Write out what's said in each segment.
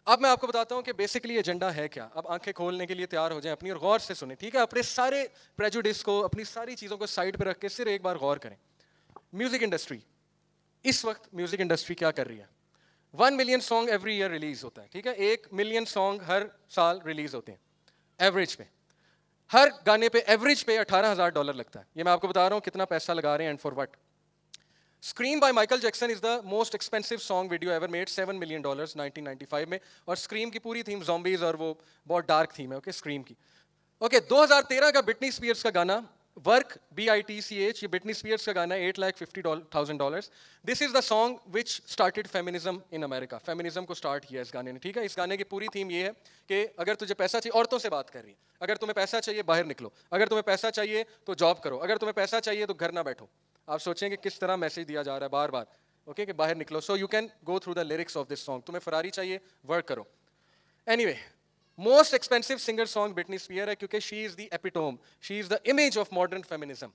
اب میں آپ کو بتاتا ہوں کہ بیسکلی ایجنڈا ہے کیا. اب آنکھیں کھولنے کے لیے تیار ہو جائیں اپنی اور غور سے سنیں, ٹھیک ہے. اپنے سارے پریجوڈس کو, اپنی ساری چیزوں کو سائڈ پہ رکھ کے صرف ایک بار غور کریں. میوزک انڈسٹری, اس وقت میوزک انڈسٹری کیا کر رہی ہے؟ 1 million song every year release ہوتا ہے, ٹھیک ہے. 1 ملین سانگ ہر سال ریلیز ہوتے ہیں ایوریج پہ. ہر گانے پہ ایوریج پہ $18,000 لگتا ہے. یہ میں آپ کو بتا رہا ہوں کتنا پیسہ لگا رہے ہیں and for what. Scream by Michael Jackson is the most expensive song video ever made, $7 million 1995 میں. اور اسکریم کی پوری تھیم زومبیز اور وہ بہت ڈارک تھیم ہے, اوکے, اسکریم کی. اوکے, 2013 کا برٹنی اسپیئرس کا گانا ورک, BITCH, یہ برٹنی اسپیئرس کا گانا $850,000. This is the song which started feminism in America. Feminism کو اسٹارٹ کیا اس گانے نے, ٹھیک ہے. اس گانے کی پوری تھیم یہ ہے کہ اگر تجھے پیسہ چاہیے, عورتوں سے بات کر رہی ہے, اگر تمہیں پیسہ چاہیے باہر نکلو, اگر تمہیں پیسہ چاہیے تو جاب کرو, اگر تمہیں پیسہ چاہیے تو گھر نہ بیٹھو. آپ سوچیں کہ کس طرح میسج دیا جا رہا ہے بار بار, اوکے, کہ باہر نکلو. So you can go through the lyrics of this song. تمہیں فراری چاہیے, ورک کرو. Anyway, most expensive singer song Britney Spear ہے کیونکہ she is the epitome, she is the image of modern feminism.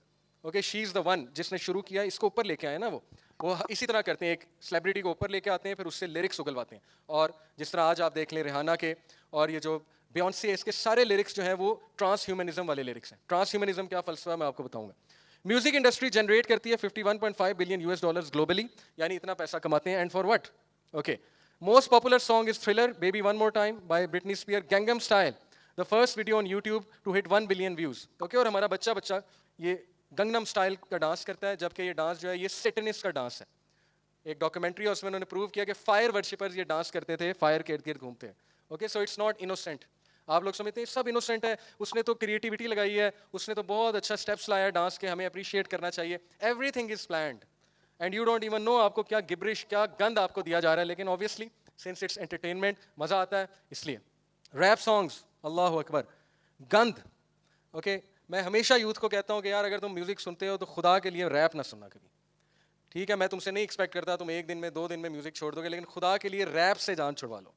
Okay, she is the one جس نے شروع کیا, اس کو اوپر لے کے آئے نا. وہ اسی طرح کرتے ہیں, ایک سیلیبریٹی کو اوپر لے کے آتے ہیں, پھر اس سے لیرکس اگلواتے ہیں. اور جس طرح آج آپ دیکھ لیں ریحانہ کے اور یہ جو بیونسی ہے, اس کے سارے لیرکس جو ہیں وہ ٹرانس ہیومنزم والے لیرکس ہیں. ٹرانس ہیومنزم کیا فلسفہ ہے میں آپ کو بتاؤں گا. میوزک انڈسٹری جنریٹ کرتی ہے $51.5 بلین گلوبلی, یعنی اتنا پیسہ کماتے ہیں. And for what? Okay, most popular song is Thriller, baby one more time by Britney Spear. Gangnam style, the first video on YouTube to hit 1 billion views. Okay, اور ہمارا بچہ یہ گنگنم اسٹائل کا ڈانس کرتا ہے, جبکہ یہ dance جو ہے یہ سیٹنسٹ کا ڈانس ہے. ایک ڈاکومنٹری ہے, اس میں انہوں نے پروو کیا کہ فائر ورشپرز یہ ڈانس کرتے تھے, فائر کے ارد گرد گھومتے ہیں. Okay, so it's not innocent. آپ لوگ سمجھتے ہیں سب انوسینٹ ہے, اس نے تو کریٹیوٹی لگائی ہے, اس نے تو بہت اچھا اسٹیپس لایا ہے ڈانس کے, ہمیں اپریشیٹ کرنا چاہیے. Everything is planned and you don't even know آپ کو کیا گبرش, کیا گند آپ کو دیا جا رہا ہے. لیکن اوبیسلی سنس اٹس انٹرٹینمنٹ, مزہ آتا ہے اس لیے. ریپ سانگس, اللہ اکبر, گند. اوکے, میں ہمیشہ یوتھ کو کہتا ہوں کہ یار اگر تم میوزک سنتے ہو تو خدا کے لیے ریپ نہ سننا کبھی, ٹھیک ہے. میں تم سے نہیں ایکسپیکٹ کرتا تم ایک دن میں 2 دن میں میوزک چھوڑ دو گے, لیکن خدا کے لیے ریپ سے جان چھڑوا لو.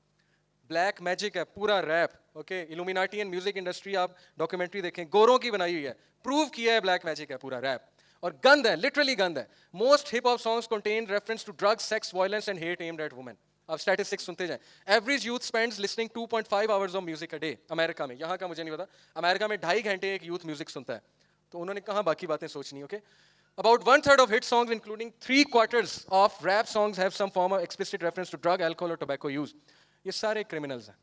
بلیک میجک ہے پورا rap. Okay, Illuminati and music industry, آپ ڈاکومنٹری دیکھیں, گوروں کی بنائی ہوئی ہے, پروو کیا ہے بلیک میجک ہے پورا ریپ. اور گند ہے, لٹرلی گند ہے. Most hip hop songs contain reference to drugs, sex, violence and hate aimed at women. آپ اسٹیٹسٹکس سنتے جائیں. Average youth spends listening 2.5 hours of music a day. امریکہ میں, یہاں کا مجھے نہیں پتا, امریکہ میں 2.5 گھنٹے ایک یوتھ میوزک سنتا ہے. تو انہوں نے کہاں باقی باتیں سوچنی. Okay, about 1/3 of hit songs including 3/4 of rap songs have some form of explicit reference to drug, alcohol or tobacco use. یہ سارے کرمنلز ہیں,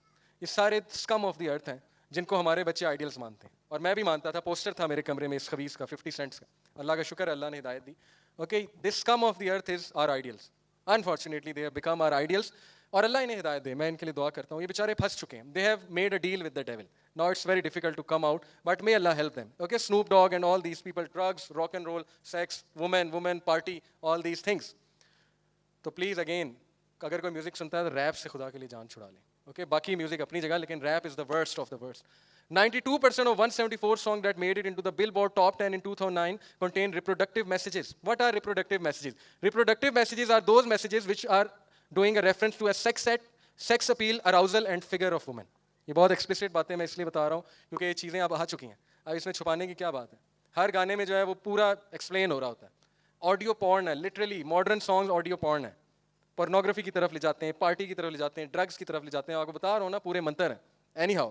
یہ سارے scum of the earth ہیں جن کو ہمارے بچے آئیڈیلز مانتے ہیں. اور میں بھی مانتا تھا, پوسٹر تھا میرے کمرے میں اس خبیث کا 50 cents کا. اللہ کا شکر ہے اللہ نے ہدایت دی. Okay, this scum of the earth is our ideals. Unfortunately they have become our ideals. اور اللہ انہیں ہدایت دے, میں ان کے لیے دعا کرتا ہوں. یہ بیچارے پھنس چکے ہیں. They have made a deal with the devil. Now it's very difficult to come out, but may Allah help them. Okay, Snoop Dogg and all these people, drugs, rock and roll, sex, women, party, all these things. تو please again, اگر کوئی music سنتا ہے تو rape سے خدا کے لیے جان چھڑا لیں. اوکے, باقی میوزک اپنی جگہ, لیکن rap is the worst of the worst. 92% of 174 songs that made it into the Billboard Top 10 in 2009 contain reproductive messages. What are reproductive messages? Reproductive messages are those messages which are doing a reference to a sex set, sex appeal, arousal and figure of woman. یہ بہت explicit باتیں میں اس لیے بتا رہا ہوں کیونکہ یہ چیزیں اب آ چکی ہیں. اب اس میں چھپانے کی کیا بات ہے. ہر گانے میں جو ہے وہ پورا ایکسپلین ہو رہا ہوتا ہے. آڈیو پورن ہے, لٹرلی ماڈرن سانگز آڈیو پورن ہے. پورنوگرافی کی طرف لے جاتے ہیں, پارٹی کی طرف لے جاتے ہیں, ڈرگس کی طرف لے جاتے ہیں. آپ کو بتا رہا ہوں نا, پورے منتر ہیں. اینی ہاؤ,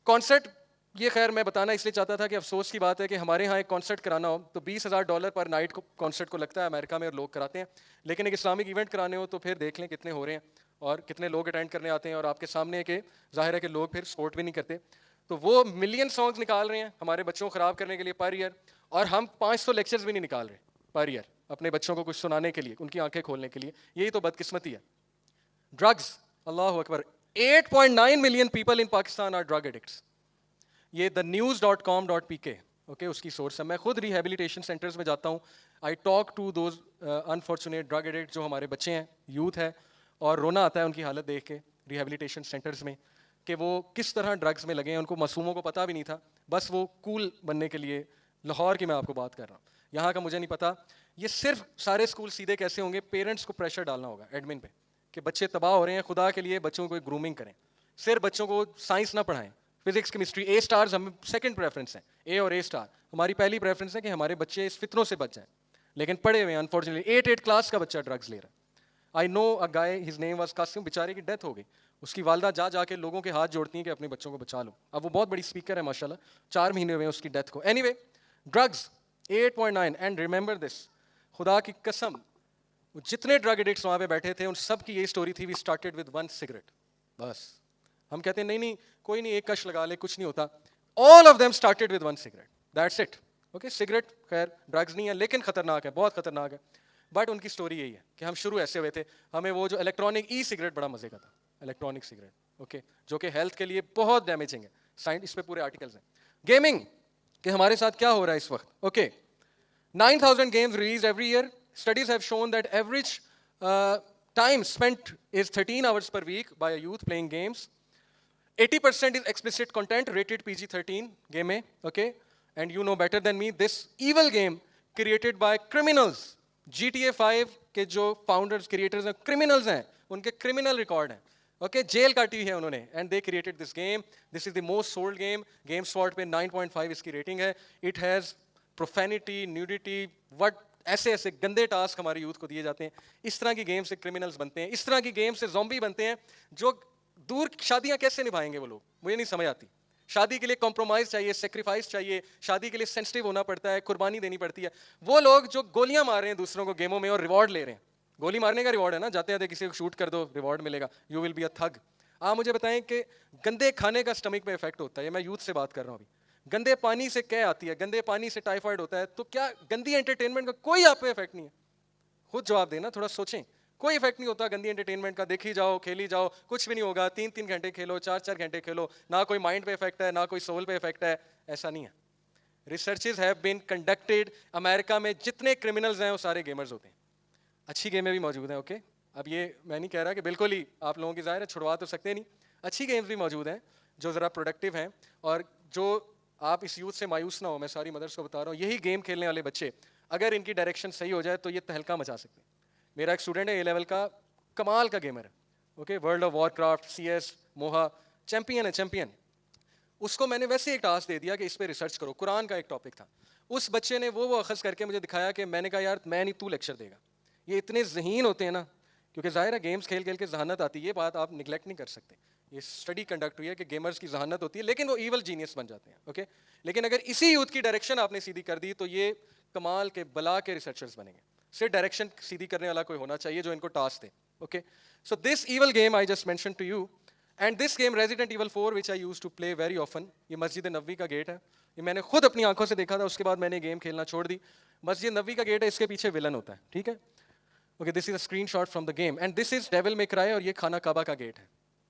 کانسرٹ, یہ خیر میں بتانا اس لیے چاہتا تھا کہ افسوس کی بات ہے کہ ہمارے یہاں ایک کانسرٹ کرانا ہو تو $20,000 پر نائٹ کو کانسرٹ کو لگتا ہے. امریکہ میں اور لوگ کراتے ہیں, لیکن ایک اسلامک ایونٹ کرانے ہو تو پھر دیکھ لیں کتنے ہو رہے ہیں اور کتنے لوگ اٹینڈ کرنے آتے ہیں. اور آپ کے سامنے کہ ظاہر ہے کہ لوگ پھر سپورٹ بھی نہیں کرتے. تو وہ ملین سانگز نکال رہے ہیں ہمارے بچوں کو خراب کرنے کے لیے پر ایئر, اور ہم 500 لیکچرز بھی نہیں نکال رہے پر ایئر اپنے بچوں کو کچھ سنانے کے لیے, ان کی آنکھیں کھولنے کے لیے. یہی تو بدقسمتی ہے. ڈرگز, اللہ اکبر, 8.9 million people in Pakistan are drug addicts. یہ thenews.com.pk, اوکے, اس کی سورس ہے. میں خود ریہیبلیٹیشن سینٹرز میں جاتا ہوں. I talk to those unfortunate drug addict جو ہمارے بچے ہیں, یوتھ ہے, اور رونا آتا ہے ان کی حالت دیکھ کے ریہیبلیٹیشن سینٹرز میں کہ وہ کس طرح ڈرگز میں لگے ہیں. ان کو معصوموں کو پتہ بھی نہیں تھا, بس وہ کول بننے کے لیے. لاہور کی میں آپ کو بات کر رہا ہوں, یہاں کا مجھے نہیں پتا. یہ صرف سارے اسکول سیدھے کیسے ہوں گے, پیرنٹس کو پریشر ڈالنا ہوگا ایڈمن پہ کہ بچے تباہ ہو رہے ہیں, خدا کے لیے بچوں کو گرومنگ کریں. صرف بچوں کو سائنس نہ پڑھائیں, فزکس, کیمسٹری. اے اسٹارز ہم سیکنڈ پریفرنس ہیں, اے اور اے اسٹار. ہماری پہلی پریفرنس ہے کہ ہمارے بچے اس فتنوں سے بچ جائیں, لیکن پڑھے ہوئے ہیں انفارچونیٹلی. 8 کلاس کا بچہ ڈرگز لے رہا ہے. آئی نو اے گائے ہز نیم واز قاسم, بیچارے کی ڈیتھ ہو گئی. اس کی والدہ جا جا کے لوگوں کے ہاتھ جوڑتی ہیں کہ اپنے بچوں کو بچا لو. اب وہ بہت بڑی اسپیکر ہے ماشاء اللہ, 4 مہینے ہوئے اس کی ڈیتھ کو. Any way, drugs 8.9. And remember this, خدا کی قسم جتنے ڈرگ ایڈکٹس وہاں پہ بیٹھے تھے ان سب کی یہی اسٹوری تھی, وی اسٹارٹیڈ ود 1 cigarette. بس ہم کہتے ہیں نہیں کوئی نہیں, ایک کش لگا لے کچھ نہیں ہوتا. All of them started with 1 cigarette. That's it. Okay, cigarette خیر ڈرگز نہیں ہے لیکن خطرناک ہے, بہت خطرناک ہے. بٹ ان کی اسٹوری یہی ہے کہ ہم شروع ایسے ہوئے تھے, ہمیں وہ جو الیکٹرانک ای سگریٹ بڑا مزے کا تھا, الیکٹرانک سگریٹ, اوکے, جو کہ ہیلتھ کے لیے بہت ڈیمیجنگ ہے. سائنس اس پہ پورے آرٹیکلز ہیں. گیمنگ کہ ہمارے ساتھ کیا ہو رہا ہے اس وقت. Okay, 9,000 games released every year. Studies have shown that average time spent is 13 hours per week by a youth playing games. 80% is explicit content rated PG-13 game mein, okay? And you know better than me, this evil game created by criminals. GTA 5 کے جو founders, creators ہیں, criminals ہیں, ان کے criminal record ہیں. Okay, jail کاٹی ہے انہوں نے, and they created this game. This is the most sold game. GameSpot پہ 9.5 اس کی ریٹنگ ہے. It has profanity, nudity, what ایسے ایسے گندے ٹاسک ہمارے یوتھ کو دیے جاتے ہیں. اس طرح کی گیم سے کرمنلز بنتے ہیں, اس طرح کی گیم سے زومبی بنتے ہیں جو دور. شادیاں کیسے نبھائیں گے وہ لوگ, مجھے نہیں سمجھ آتی. شادی کے لیے کمپرومائز چاہیے, سیکریفائس چاہیے, شادی کے لیے سینسٹیو ہونا پڑتا ہے, قربانی دینی پڑتی ہے. وہ لوگ جو گولیاں مار رہے ہیں دوسروں کو گیموں میں اور ریوارڈ لے رہے ہیں, گولی مارنے کا ریوارڈ ہے نا, جاتے جاتے کسی کو شوٹ کر دو ریوارڈ ملے گا, you will be a thug. آپ مجھے بتائیں کہ گندے کھانے کا اسٹمک پہ افیکٹ ہوتا ہے, میں یوتھ سے بات کر رہا ہوں ابھی. گندے پانی سے کیا آتی ہے, گندے پانی سے ٹائیفائڈ ہوتا ہے, تو کیا گندی انٹرٹینمنٹ کا کوئی آپ پہ افیکٹ نہیں ہے؟ خود جواب دینا, تھوڑا سوچیں. کوئی افیکٹ نہیں ہوتا گندی انٹرٹینمنٹ کا, دیکھی جاؤ, کھیلی جاؤ, کچھ بھی نہیں ہوگا. 3 گھنٹے کھیلو, 4 گھنٹے کھیلو, نہ کوئی مائنڈ پہ افیکٹ ہے, نہ کوئی سول پہ افیکٹ ہے. ایسا نہیں ہے. Researches have been conducted. امریکہ میں جتنے کرمنلز ہیں وہ سارے گیمرز ہوتے ہیں. اچھی گیمیں بھی موجود ہیں, اوکے. اب یہ میں نہیں کہہ رہا کہ بالکل ہی آپ لوگوں کی ظاہر ہے چھڑوا تو سکتے نہیں, اچھی گیمز بھی موجود ہیں جو ذرا پروڈکٹیو ہیں. اور جو آپ اس یوتھ سے مایوس نہ ہو, میں ساری مدرس کو بتا رہا ہوں, یہی گیم کھیلنے والے بچے اگر ان کی ڈائریکشن صحیح ہو جائے تو یہ تہلکہ مچا سکتے ہیں. میرا ایک اسٹوڈنٹ ہے اے لیول کا, کمال کا گیمر ہے, okay, world of Warcraft, CS, موہا, چیمپئن ہے, چیمپئن. اس کو میں نے ویسے ایک ٹاسک دے دیا کہ اس پہ ریسرچ کرو, قرآن کا ایک ٹاپک تھا. اس بچے نے وہ اخذ کر کے مجھے دکھایا کہ میں نے کہا یار میں نہیں, تو لیکچر دے گا. یہ اتنے ذہین ہوتے ہیں نا, کیونکہ ظاہر ہے گیمز کھیل کھیل کے ذہانت آتی ہے, یہ بات آپ نگلیکٹ نہیں کر سکتے. یہ اسٹڈی کنڈکٹ ہوئی ہے کہ گیمرز کی ذہانت ہوتی ہے لیکن وہ ایول جینیس بن جاتے ہیں, اوکے. لیکن اگر اسی یوتھ کی ڈائریکشن آپ نے سیدھی کر دی تو یہ کمال کے بلا کے ریسرچرز بنیں گے. صرف ڈائریکشن سیدھی کرنے والا کوئی ہونا چاہیے جو ان کو ٹاسک دے, okay. So this evil game I just mention to you, and this game Resident Evil 4 which I use to play very often. یہ مسجد نبوی کا گیٹ ہے, یہ میں نے خود اپنی آنکھوں سے دیکھا تھا, اس کے بعد میں نے گیم کھیلنا چھوڑ دی. مسجد نبوی کا گیٹ ہے, اس کے پیچھے ولن ہوتا ہے, ٹھیک ہے. Okay, this is a screenshot from the game, and this is Devil May Cry, اور یہ خانہ کعبہ کا گیٹ ہے,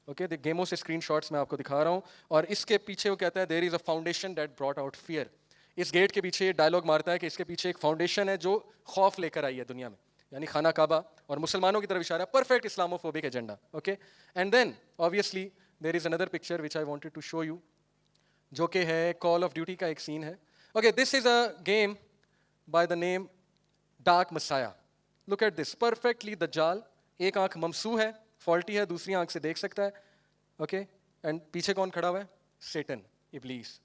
اوکے. گیموں سے اسکرین شاٹس میں آپ کو دکھا رہا ہوں, اور اس کے پیچھے وہ کہتا ہے there is a foundation that brought out fear. اس گیٹ کے پیچھے یہ ڈائلاگ مارتا ہے کہ اس کے پیچھے ایک فاؤنڈیشن ہے جو خوف لے کر آئی ہے دنیا میں, یعنی خانہ کعبہ, اور مسلمانوں کی طرف اشارہ, perfect Islamophobic agenda, okay. And then obviously there is another picture which I wanted to show you, جو کہ ہے کال آف ڈیوٹی کا ایک سین ہے. Okay, this is a game by the name Dark Messiah. Look at this, perfectly دجال, ایک آنکھ ممسوح ہے, فالٹی ہے, دوسری آنکھ سے دیکھ سکتا ہے, اوکے. اینڈ پیچھے کون کھڑا ہوا ہے؟ سیٹن, ابلیس.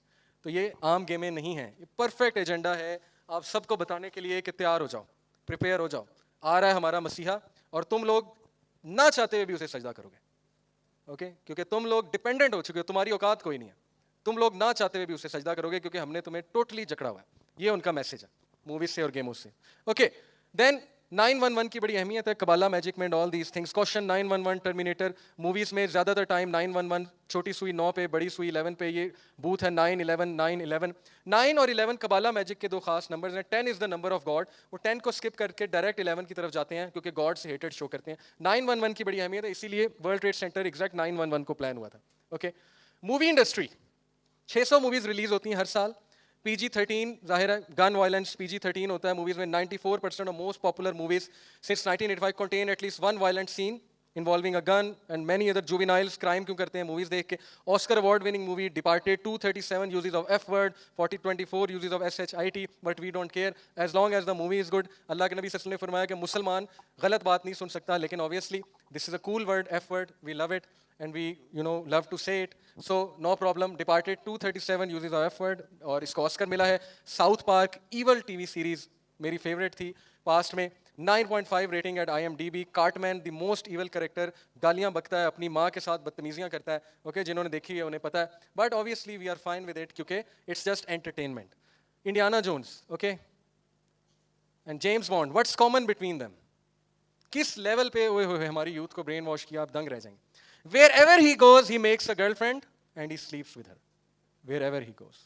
تو یہ عام گیمیں نہیں ہیں, یہ پرفیکٹ ایجنڈا ہے آپ سب کو بتانے کے لیے کہ تیار ہو جاؤ, پریپیئر ہو جاؤ, آ رہا ہے ہمارا مسیحا, اور تم لوگ نہ چاہتے ہوئے بھی اسے سجدہ کرو گے, اوکے. کیونکہ تم لوگ ڈپینڈنٹ ہو چکے ہو, تمہاری اوقات کوئی نہیں ہے, تم لوگ نہ چاہتے ہوئے بھی اسے سجدہ کرو گے کیونکہ ہم نے تمہیں ٹوٹلی جکڑا ہوا ہے. یہ ان کا میسج ہے موویز سے اور گیموں سے, اوکے. دین 911 کی بڑی اہمیت ہے, قبالہ میجک میں, آل these things. Question 911 terminator movies میں زیادہ تر ٹائم 911, چھوٹی سوئی 9 پہ, بڑی سوئی 11 پہ, یہ بوتھ ہے 911, 911. 9 اور 11 قبالہ میجک کے دو خاص نمبرز ہیں. 10 از دا نمبر آف گاڈ, وہ 10 کو اسکپ کر کے ڈائریکٹ 11 کی طرف جاتے ہیں کیونکہ گاڈ سے ہیٹڈ شو کرتے ہیں. 911 کی بڑی اہمیت ہے, اسی لیے ورلڈ ٹریڈ سینٹر ایگزیکٹ 911 کو پلان ہوا تھا, okay. Movie industry, 600 movies release ہوتی ہیں ہر سال. PG-13 ظاہر ہے گن وائلنس, PG-13 ہوتا ہے موویز میں. 94% of most popular movies since 1985 contain at least one violent scene involving a gun, and many other juveniles crime کیوں کرتے ہیں موویز دیکھ کے. Oscar award winning movie Departed, 237 uses of F word, 24 uses of SHIT, but we don't care as long as the movie is good. اللہ کے نبی صلی اللہ علیہ وسلم نے فرمایا کہ مسلمان غلط بات نہیں سن سکتا, لیکن obviously this is a cool word, F word, we love it and we love to say it, so no problem. Departed, 237 uses of F word, اور اس کو آسکر ملا ہے. South Park evil TV series میری favourite تھی past میں, 9.5 rating at IMDb. Cartman the most evil character, گالیاں بکتا ہے, اپنی ماں کے ساتھ بدتمیزیاں کرتا ہے. اوکے, جنہوں نے دیکھی ہے انہیں پتہ ہے, but obviously we are fine with it کیونکہ it's just entertainment. Indiana Jones, okay, and James bond, what's common between them? کس لیول پہ ہوئے ہوئے ہماری یوتھ کو برین واش کیا, آپ دنگ رہ جائیں گے. Wherever he goes, he makes a girlfriend and he sleeps with her. Wherever he goes.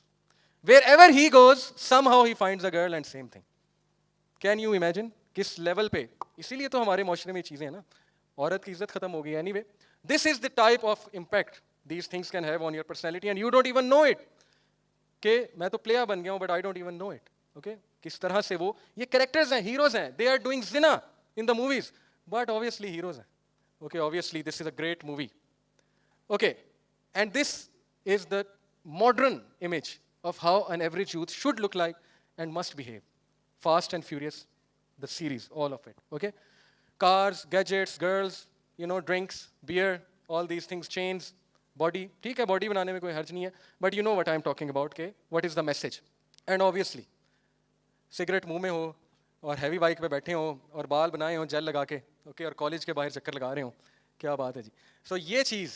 Wherever he goes, somehow he finds a girl and same thing. Can you imagine? کس level پہ. اسی لیے تو ہمارے معاشرے میں چیزیں ہیں نا, عورت کی عزت ختم ہو گئی. Anyway, this is the type of impact these things can have on your personality and you don't even know it. کہ میں تو پلیئر بن گیا ہوں but I don't even know it. Okay? کس طرح سے وہ, یہ کریکٹرز ہیں, ہیروز ہیں, they are doing zina in the movies but obviously heroes ہیں. Okay, obviously this is a great movie. Okay, and this is the modern image of how an average youth should look like and must behave. Fast and Furious, the series, all of it. Okay, cars, gadgets, girls, drinks, beer, all these things, chains, body. ٹھیک ہے, body بنانے میں کوئی حرج نہیں ہے, but you know what I am talking about. Okay, what is the message? And obviously cigarette منہ میں ہو اور ہیوی بائک پہ بیٹھے ہوں اور بال بنائے ہوں جیل لگا کے, اوکے, اور کالج کے باہر چکر لگا رہے ہوں, کیا بات ہے جی. سو یہ چیز,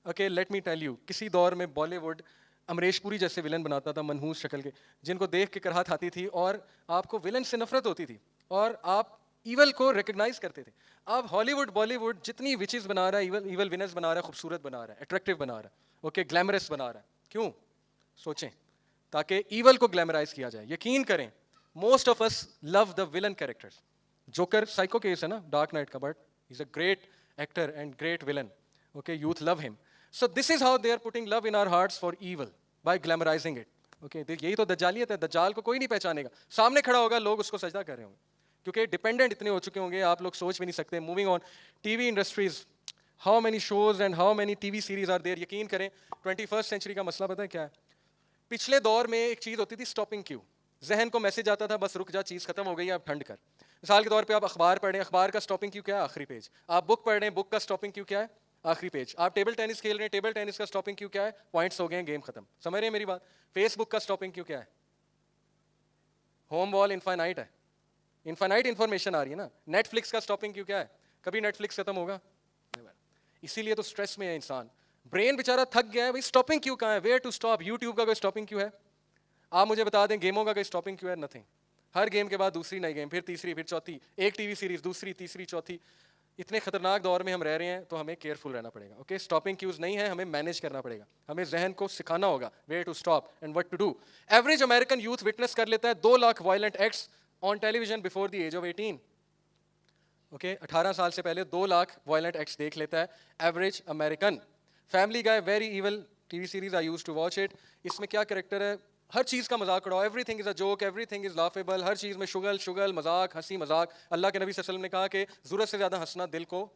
okay, let me tell you, کسی دور میں بالی ووڈ امریش پوری جیسے ولن بناتا تھا, منحوس شکل کے, جن کو دیکھ کے کراہت آتی تھی اور آپ کو ولن سے نفرت ہوتی تھی اور آپ ایول کو ریکگنائز کرتے تھے. اب ہالی ووڈ, بالی ووڈ جتنی وچز بنا رہا ہے, ایول ونرز بنا رہا ہے, خوبصورت بنا رہا ہے, اٹریکٹیو بنا رہا ہے, اوکے, گلیمرس بنا رہا ہے. کیوں؟ سوچیں, تاکہ ایول کو گلیمرائز کیا جائے. یقین کریں, most of us love the villain characters. Joker psycho case ہے نا, Dark Knight کا, but he's a great actor and great villain. Okay, youth love him. So this is how they are putting love in our hearts for evil by glamorizing it. Okay, یہی تو دجالیت ہے. دجال کو کوئی نہیں پہچانے گا, سامنے کھڑا ہوگا لوگ اس کو سجدہ کر رہے ہوں گے کیونکہ ڈیپینڈنٹ اتنے ہو چکے ہوں گے, آپ لوگ سوچ بھی نہیں سکتے. Moving on, T V industries, how many shows and how many TV series are there. یقین کریں 21st century کا مسئلہ پتہ ہے کیا ہے؟ پچھلے دور میں ایک چیز ہوتی تھی اسٹاپنگ کیو. ذہن کو میسج آتا تھا بس رک جا, چیز ختم ہو گئی ہے, اب ٹھنڈ کر. مثال کے طور پہ آپ اخبار پڑھ رہے ہیں, اخبار کا اسٹاپنگ کیو کیا ہے؟ آخری پیج. آپ بک پڑھ رہے ہیں, بک کا اسٹاپنگ کیو کیا ہے؟ آخری پیج. آپ ٹیبل ٹینس کھیل رہے ہیں, ٹیبل ٹینس کا اسٹاپنگ کیو کیا ہے؟ پوائنٹس ہو گئے ہیں, گیم ختم. سمجھ رہے ہیں میری بات؟ فیس بک کا اسٹاپنگ کیو کیا ہے؟ ہوم وال انفائنائٹ ہے, انفائنائٹ انفارمیشن آ رہی ہے نا. نیٹ فلکس کا اسٹاپنگ کیو کیا ہے؟ کبھی نیٹ فلکس ختم ہوگا؟ اسی لیے تو اسٹریس میں ہے انسان, برین بیچارہ تھک گیا ہے. بھائی اسٹاپنگ کیو کہاں ہے؟ Where to stop. یوٹیوب کا کوئی اسٹاپنگ کیو ہے؟ آپ مجھے بتا دیں, گیموں کا کوئی اسٹاپنگ کیو ہے؟ نتھنگ. ہر گیم کے بعد دوسری نئی گیم, پھر تیسری, پھر چوتھی, ایک ٹی وی سیریز, دوسری, تیسری, چوتھی. اتنے خطرناک دور میں ہم رہ رہے ہیں تو ہمیں کیئرفل رہنا پڑے گا. اوکے, اسٹاپنگ کیوز نہیں ہے, ہمیں مینیج کرنا پڑے گا, ہمیں ذہن کو سکھانا ہوگا where to stop and what to do. Average American youth witness کر لیتا ہے 2 lakh violent acts on television before the age of 18. Okay, 18 سال سے پہلے 2 لاکھ وائلنٹ ایکٹس دیکھ لیتا ہے average American. Family guy, very evil TV series, I use to watch it. اس میں کیا کریکٹر ہے, ہر چیز کا مذاق اڑاؤ, everything is a joke, everything is laughable, ہر چیز میں شگل مذاق, ہنسی مذاق. اللہ کے نبی صلی اللہ علیہ وسلم نے کہا کہ ضرورت سے زیادہ ہنسنا دل کو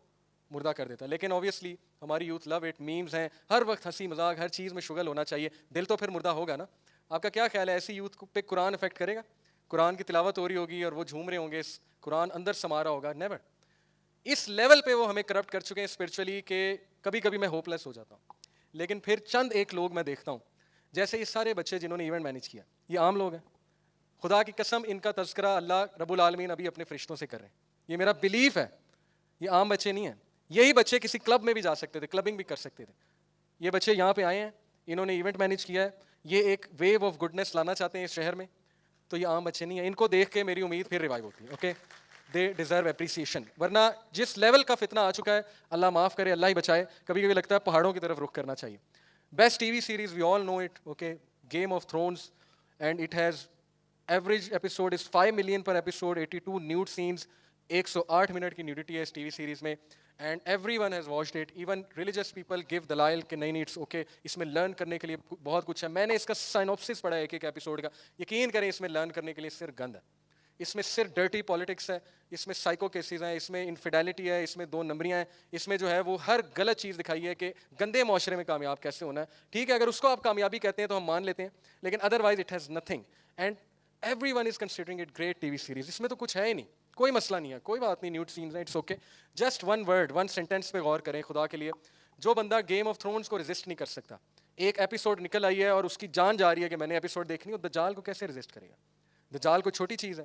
مردہ کر دیتا ہے. لیکن اوبیسلی ہماری یوتھ لو اٹ, میمز ہیں, ہر وقت ہنسی مذاق, ہر چیز میں شگل ہونا چاہیے. دل تو پھر مردہ ہوگا نا. آپ کا کیا خیال ہے, ایسی یوتھ پہ قرآن افیکٹ کرے گا؟ قرآن کی تلاوت ہو رہی ہوگی اور وہ جھوم رہے ہوں گے, قرآن اندر سما رہا ہوگا؟ نیور. اس لیول پہ وہ ہمیں کرپٹ کر چکے ہیں اسپرچولی کہ کبھی کبھی میں ہوپ لیس ہو جاتا ہوں. لیکن پھر چند ایک لوگ میں دیکھتا ہوں, جیسے یہ سارے بچے جنہوں نے ایونٹ مینیج کیا, یہ عام لوگ ہیں. خدا کی قسم, ان کا تذکرہ اللہ رب العالمین ابھی اپنے فرشتوں سے کر رہے ہیں. یہ میرا بلیف ہے, یہ عام بچے نہیں ہیں. یہی بچے کسی کلب میں بھی جا سکتے تھے, کلبنگ بھی کر سکتے تھے. یہ بچے یہاں پہ آئے ہیں, انہوں نے ایونٹ مینیج کیا ہے, یہ ایک ویو آف گڈنس لانا چاہتے ہیں اس شہر میں. تو یہ عام بچے نہیں ہیں. ان کو دیکھ کے میری امید پھر ریوائیو ہوتی ہے. Okay, they deserve appreciation. ورنہ جس لیول کا فتنہ آ چکا ہے, اللہ معاف کرے, اللہ ہی بچائے, کبھی کبھی لگتا ہے پہاڑوں کی طرف رخ کرنا چاہیے. Best TV series, we all know it, okay, Game of Thrones, and it has average episode is 5 million per episode, 82 nude scenes, 108 minute کی نیوڈیٹی ہے اس ٹی وی سیریز میں. And everyone has watched it, even religious people give دلائل کہ نہیں it's okay, اس میں learn کرنے کے لیے بہت کچھ ہے. میں نے اس کا سائنوپسس پڑھا ہے ایک ایک ایپیسوڈ کا. یقین کریں اس میں لرن کرنے کے لیے صرف گند ہے, اس میں صرف ڈرٹی پالیٹکس ہے, اس میں سائیکو کیسز ہیں, اس میں انفیڈیلٹی ہے, اس میں 2 نمبریاں ہیں, اس میں جو ہے وہ ہر غلط چیز دکھائی ہے کہ گندے معاشرے میں کامیاب کیسے ہونا ہے. ٹھیک ہے, اگر اس کو آپ کامیابی کہتے ہیں تو ہم مان لیتے ہیں, لیکن otherwise it has nothing. And everyone is considering it great TV series. اس میں تو کچھ ہے ہی نہیں, کوئی مسئلہ نہیں ہے, کوئی بات نہیں, نیوڈ سینز ہیں, it's okay. Just 1 word, 1 sentence پہ غور کریں خدا کے لیے. جو بندہ گیم آف تھرونز کو ریزسٹ نہیں کر سکتا, ایک ایپیسوڈ نکل آئی ہے اور اس کی جان جا رہی ہے کہ میں نے ایپیسوڈ دیکھنی, اور دجال کو کیسے ریزسٹ کرے گا؟ دجال کوئی چھوٹی چیز ہے.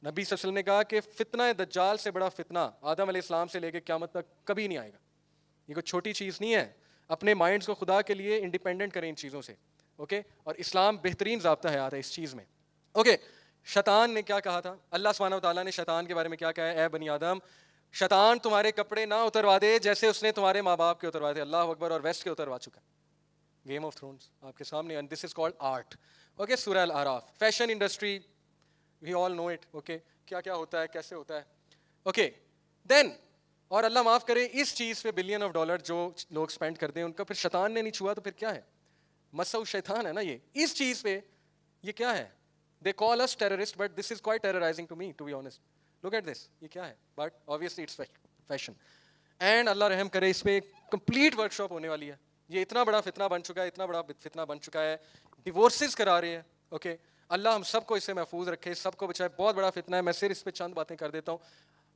نبی صلی اللہ علیہ وسلم نے کہا کہ فتنہ دجال سے بڑا فتنہ آدم علیہ السلام سے لے کے قیامت تک کبھی نہیں آئے گا. یہ کوئی چھوٹی چیز نہیں ہے. اپنے مائنڈس کو خدا کے لیے انڈیپینڈنٹ کریں ان چیزوں سے. اوکے, اور اسلام بہترین ضابطہ حیات ہے اس چیز میں. اوکے, شیطان نے کیا کہا تھا؟ اللہ سبحانہ و تعالیٰ نے شیطان کے بارے میں کیا کہا ہے؟ اے بنی آدم, شیطان تمہارے کپڑے نہ اتروا دے جیسے اس نے تمہارے ماں باپ کے اتروائے تھے. اللہ اکبر. اور ویسٹ کے اتروا چکا. گیم آف تھرونز آپ کے سامنے, and this is called art. Okay, سورہ الاعراف. Fashion industry, we all know it. Okay, کیا کیا ہوتا ہے, کیسے ہوتا ہے. اوکے, دین, اور اللہ معاف کرے, اس چیز پہ بلین آف ڈالر جو لوگ اسپینڈ کرتے ہیں ان کا پھر شیطان نے نہیں چھوا تو پھر کیا ہے؟ مسو شیطان ہے نا یہ. اس چیز پہ یہ کیا ہے؟ They call us terrorist but this is quite terrorizing to me, to be honest. Look at this, یہ کیا ہے؟ But obviously it's fashion. And اللہ رحم کرے, اس پہ کمپلیٹ ورک شاپ ہونے والی ہے. یہ اتنا بڑا فتنہ بن چکا ہے, اتنا بڑا فتنہ بن چکا ہے, ڈیورسز کرا رہے ہیں. اوکے, اللہ ہم سب کو اس سے محفوظ رکھے, سب کو بچائے. بہت بڑا فتنہ ہے. میں صرف اس پہ چند باتیں کر دیتا ہوں.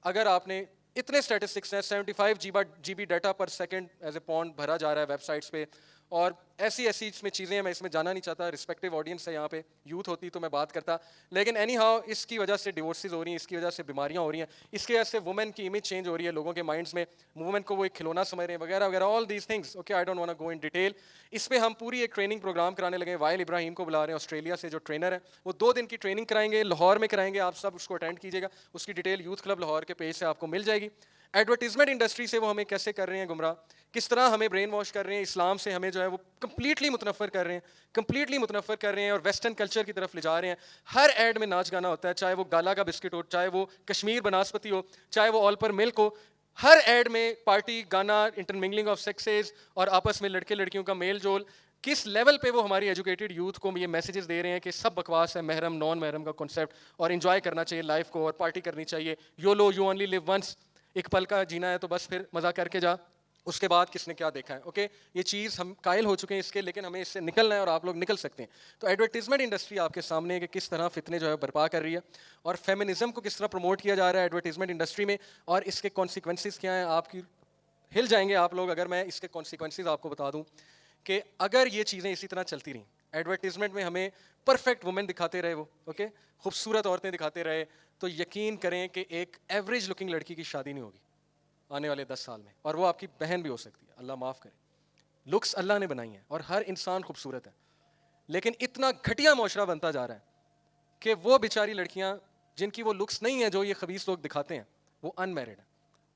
اگر آپ نے اتنے اسٹیٹسٹکس ہیں, 75 GB data per second as a pound بھرا جا رہا ہے ویب سائٹس پہ, اور ایسی اس میں چیزیں ہیں, میں اس میں جانا نہیں چاہتا. رسپیکٹیو آڈینس ہے یہاں پہ, یوتھ ہوتی تو میں بات کرتا. لیکن اینی ہاؤ اس کی وجہ سے ڈیورسز ہو رہی ہیں, اس کی وجہ سے بیماریاں ہو رہی ہیں, اس کی وجہ سے وومن کی امیج چینج ہو رہی ہے لوگوں کے مائنڈس میں, وومن کو وہ ایک کھلونا سمجھ رہے ہیں وغیرہ وغیرہ, all these things. Okay, I don't want to go in detail. اس پہ ہم پوری ایک ٹریننگ پروگرام کرانے لگے ہیں. وائل ابراہیم کو بلا رہے ہیں آسٹریلیا سے, جو ٹرینر ہے, وہ 2 دن کی ٹریننگ کرائیں گے, لاہور میں کرائیں گے. آپ سب اس کو اٹینڈ کیجیے گا. اس کی ڈیٹیل یوتھ کلب لاہور کے پیج سے آپ کو مل جائے گی. ایڈورٹیزمنٹ انڈسٹری سے وہ ہمیں کیسے کر رہے ہیں گمراہ, کس طرح ہمیں برین واش کر رہے ہیں, اسلام سے ہمیں جو ہے وہ کمپلیٹلی متنفر کر رہے ہیں, اور ویسٹرن کلچر کی طرف لے جا رہے ہیں. ہر ایڈ میں ناچ گانا ہوتا ہے, چاہے وہ گالا کا بسکٹ ہو, چاہے وہ کشمیر بناسپتی ہو, چاہے وہ آل پر ملک ہو. ہر ایڈ میں پارٹی, گانا, انٹرمنگلنگ آف سیکسز, اور آپس میں لڑکے لڑکیوں کا میل جول. کس لیول پہ وہ ہماری ایجوکیٹڈ یوتھ کو یہ میسیجز دے رہے ہیں کہ سب بکواس ہے, محرم نان محرم کا کنسیپٹ, اور انجوائے کرنا چاہیے لائف کو, اور پارٹی کرنی چاہیے. You love you only live once, ایک پل کا جینا ہے تو بس پھر مزہ کر کے جا, اس کے بعد کس نے کیا دیکھا ہے. اوکے, یہ چیز ہم قائل ہو چکے ہیں اس کے, لیکن ہمیں اس سے نکلنا ہے, اور آپ لوگ نکل سکتے ہیں. تو ایڈورٹیزمنٹ انڈسٹری آپ کے سامنے ہے کہ کس طرح فتنے جو ہے برپا کر رہی ہے, اور فیمنزم کو کس طرح پروموٹ کیا جا رہا ہے ایڈورٹیزمنٹ انڈسٹری میں, اور اس کے کانسیکوینسز کیا ہیں. آپ کی ہل جائیں گے آپ لوگ اگر میں اس کے کانسیکوینسز آپ کو بتا دوں کہ اگر یہ چیزیں اسی طرح چلتی رہیں, ایڈورٹیزمنٹ میں ہمیں پرفیکٹ وومن دکھاتے رہے, وہ اوکے خوبصورت عورتیں دکھاتے رہے, تو یقین کریں کہ ایک ایوریج لکنگ لڑکی کی شادی نہیں ہوگی آنے والے 10 سال میں, اور وہ آپ کی بہن بھی ہو سکتی ہے, اللہ معاف کرے. لکس اللہ نے بنائی ہیں اور ہر انسان خوبصورت ہے, لیکن اتنا گھٹیا معاشرہ بنتا جا رہا ہے کہ وہ بیچاری لڑکیاں جن کی وہ لکس نہیں ہے جو یہ خبیث لوگ دکھاتے ہیں, وہ ان میرڈ ہیں,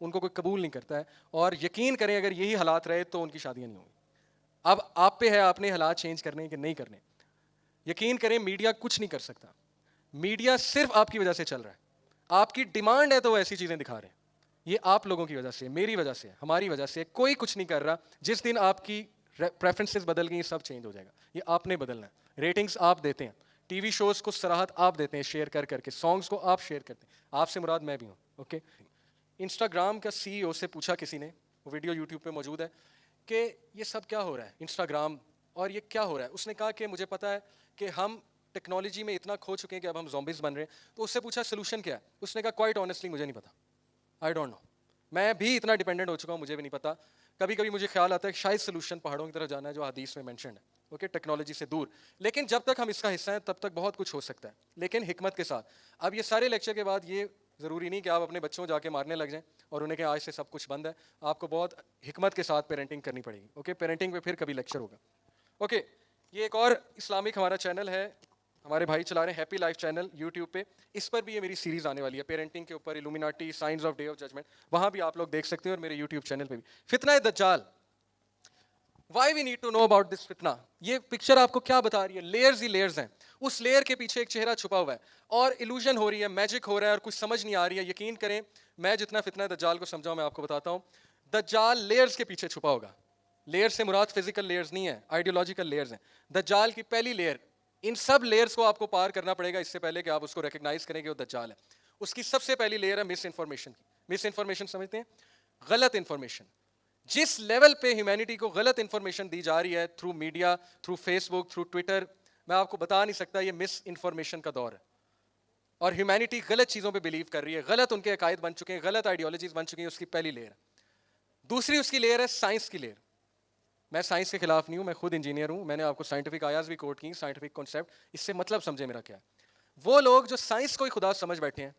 ان کو کوئی قبول نہیں کرتا ہے. اور یقین کریں اگر یہی حالات رہے تو ان کی شادیاں نہیں ہوں گی. اب آپ پہ ہے آپ نے حالات چینج کرنے کہ نہیں کرنے. یقین کریں میڈیا کچھ نہیں کر سکتا, میڈیا صرف آپ کی وجہ سے چل رہا ہے. آپ کی ڈیمانڈ ہے تو وہ ایسی چیزیں دکھا رہے ہیں. یہ آپ لوگوں کی وجہ سے, میری وجہ سے, ہماری وجہ سے, کوئی کچھ نہیں کر رہا. جس دن آپ کی پریفرنسز بدل گئی سب چینج ہو جائے گا. یہ آپ نے بدلنا ہے. ریٹنگز آپ دیتے ہیں, ٹی وی شوز کو سراحت آپ دیتے ہیں شیئر کر کر کے, سانگس کو آپ شیئر کرتے ہیں. آپ سے مراد میں بھی ہوں. اوکے, انسٹاگرام کا CEO سے پوچھا کسی نے, وہ ویڈیو یوٹیوب پہ موجود ہے, کہ یہ سب کیا ہو رہا ہے انسٹاگرام, اور یہ کیا ہو رہا ہے. اس نے کہا کہ مجھے پتا ہے کہ ہم ٹیکنالوجی میں اتنا کھو چکے ہیں کہ اب ہم زومبیز بن رہے ہیں. تو اس سے پوچھا سولوشن کیا ہے. اس نے کہا کوائٹ آنیسٹلی مجھے نہیں پتا, آئی ڈونٹ نو. میں بھی اتنا ڈیپینڈنٹ ہو چکا ہوں, مجھے بھی نہیں پتا. کبھی کبھی مجھے خیال آتا ہے کہ شاید سولوشن پہاڑوں کی طرف جانا ہے جو حدیث میں مینشنڈ ہے, اوکے, ٹیکنالوجی سے دور. لیکن جب تک ہم اس کا حصہ ہیں تب تک بہت کچھ ہو سکتا ہے, لیکن حکمت کے ساتھ. اب یہ سارے لیکچر کے بعد یہ ضروری نہیں کہ آپ اپنے بچوں جا کے مارنے لگ جائیں اور انہیں کہ آج سے سب کچھ بند ہے. آپ کو بہت حکمت کے ساتھ پیرنٹنگ کرنی پڑے گی. اوکے, پیرنٹنگ پہ پھر کبھی لیکچر ہوگا. اوکے, یہ ایک اور اسلامک ہمارا چینل ہے, ہمارے بھائی چلا رہے ہیں ہیپی لائف چینل یوٹیوب پہ. اس پر بھی یہ میری سیریز آنے والی ہے پیرنٹنگ کے اوپر, Illuminati, science of day of judgment, وہاں بھی آپ لوگ دیکھ سکتے ہیں, اور میرے یوٹیوب چینل پہ بھی. فتنہ دجال, why we need to know about this فتنہ. یہ پکچر آپ کو کیا بتا رہی ہے؟ لیئرز ہی لیئرز ہیں. اس لیئر کے پیچھے ایک چہرہ چھپا ہوا ہے, اور ایلوژن ہو رہی ہے, میجک ہو رہا ہے, اور کچھ سمجھ نہیں آ رہی ہے. یقین کریں میں جتنا فتنہ دجال کو سمجھاؤں میں آپ کو بتاتا ہوں. دجال لیئرز کے پیچھے چھپا ہوگا. لیئر سے مراد فزیکل لیئرز نہیں ہے, آئیڈیولوجیکل لیئرز ہیں. دجال کی پہلی لیئر, ان سب لیئرز کو آپ کو پار کرنا پڑے گا اس سے پہلے کہ آپ اس کو ریکگنائز کریں کہ وہ دجال ہے. اس کی سب سے پہلی لیئر ہے مس انفارمیشن کی. مس انفارمیشن سمجھتے ہیں, غلط انفارمیشن. جس لیول پہ ہیومینٹی کو غلط انفارمیشن دی جا رہی ہے تھرو میڈیا, تھرو فیس بک, تھرو ٹویٹر, میں آپ کو بتا نہیں سکتا. یہ مس انفارمیشن کا دور ہے, اور ہیومینٹی غلط چیزوں پہ بلیو کر رہی ہے, غلط ان کے عقائد بن چکے ہیں, غلط آئیڈیالوجیز بن چکی ہیں. اس کی پہلی لیئر. دوسری اس کی لیئر ہے سائنس کی لیئر. میں سائنس کے خلاف نہیں ہوں, میں خود انجینئر ہوں, میں نے آپ کو سائنٹیفک آیاز بھی کوٹ کی, سائنٹیفک کانسیپٹ. اس سے مطلب سمجھے میرا کیا ہے. وہ لوگ جو سائنس کو ہی خدا سمجھ بیٹھے ہیں,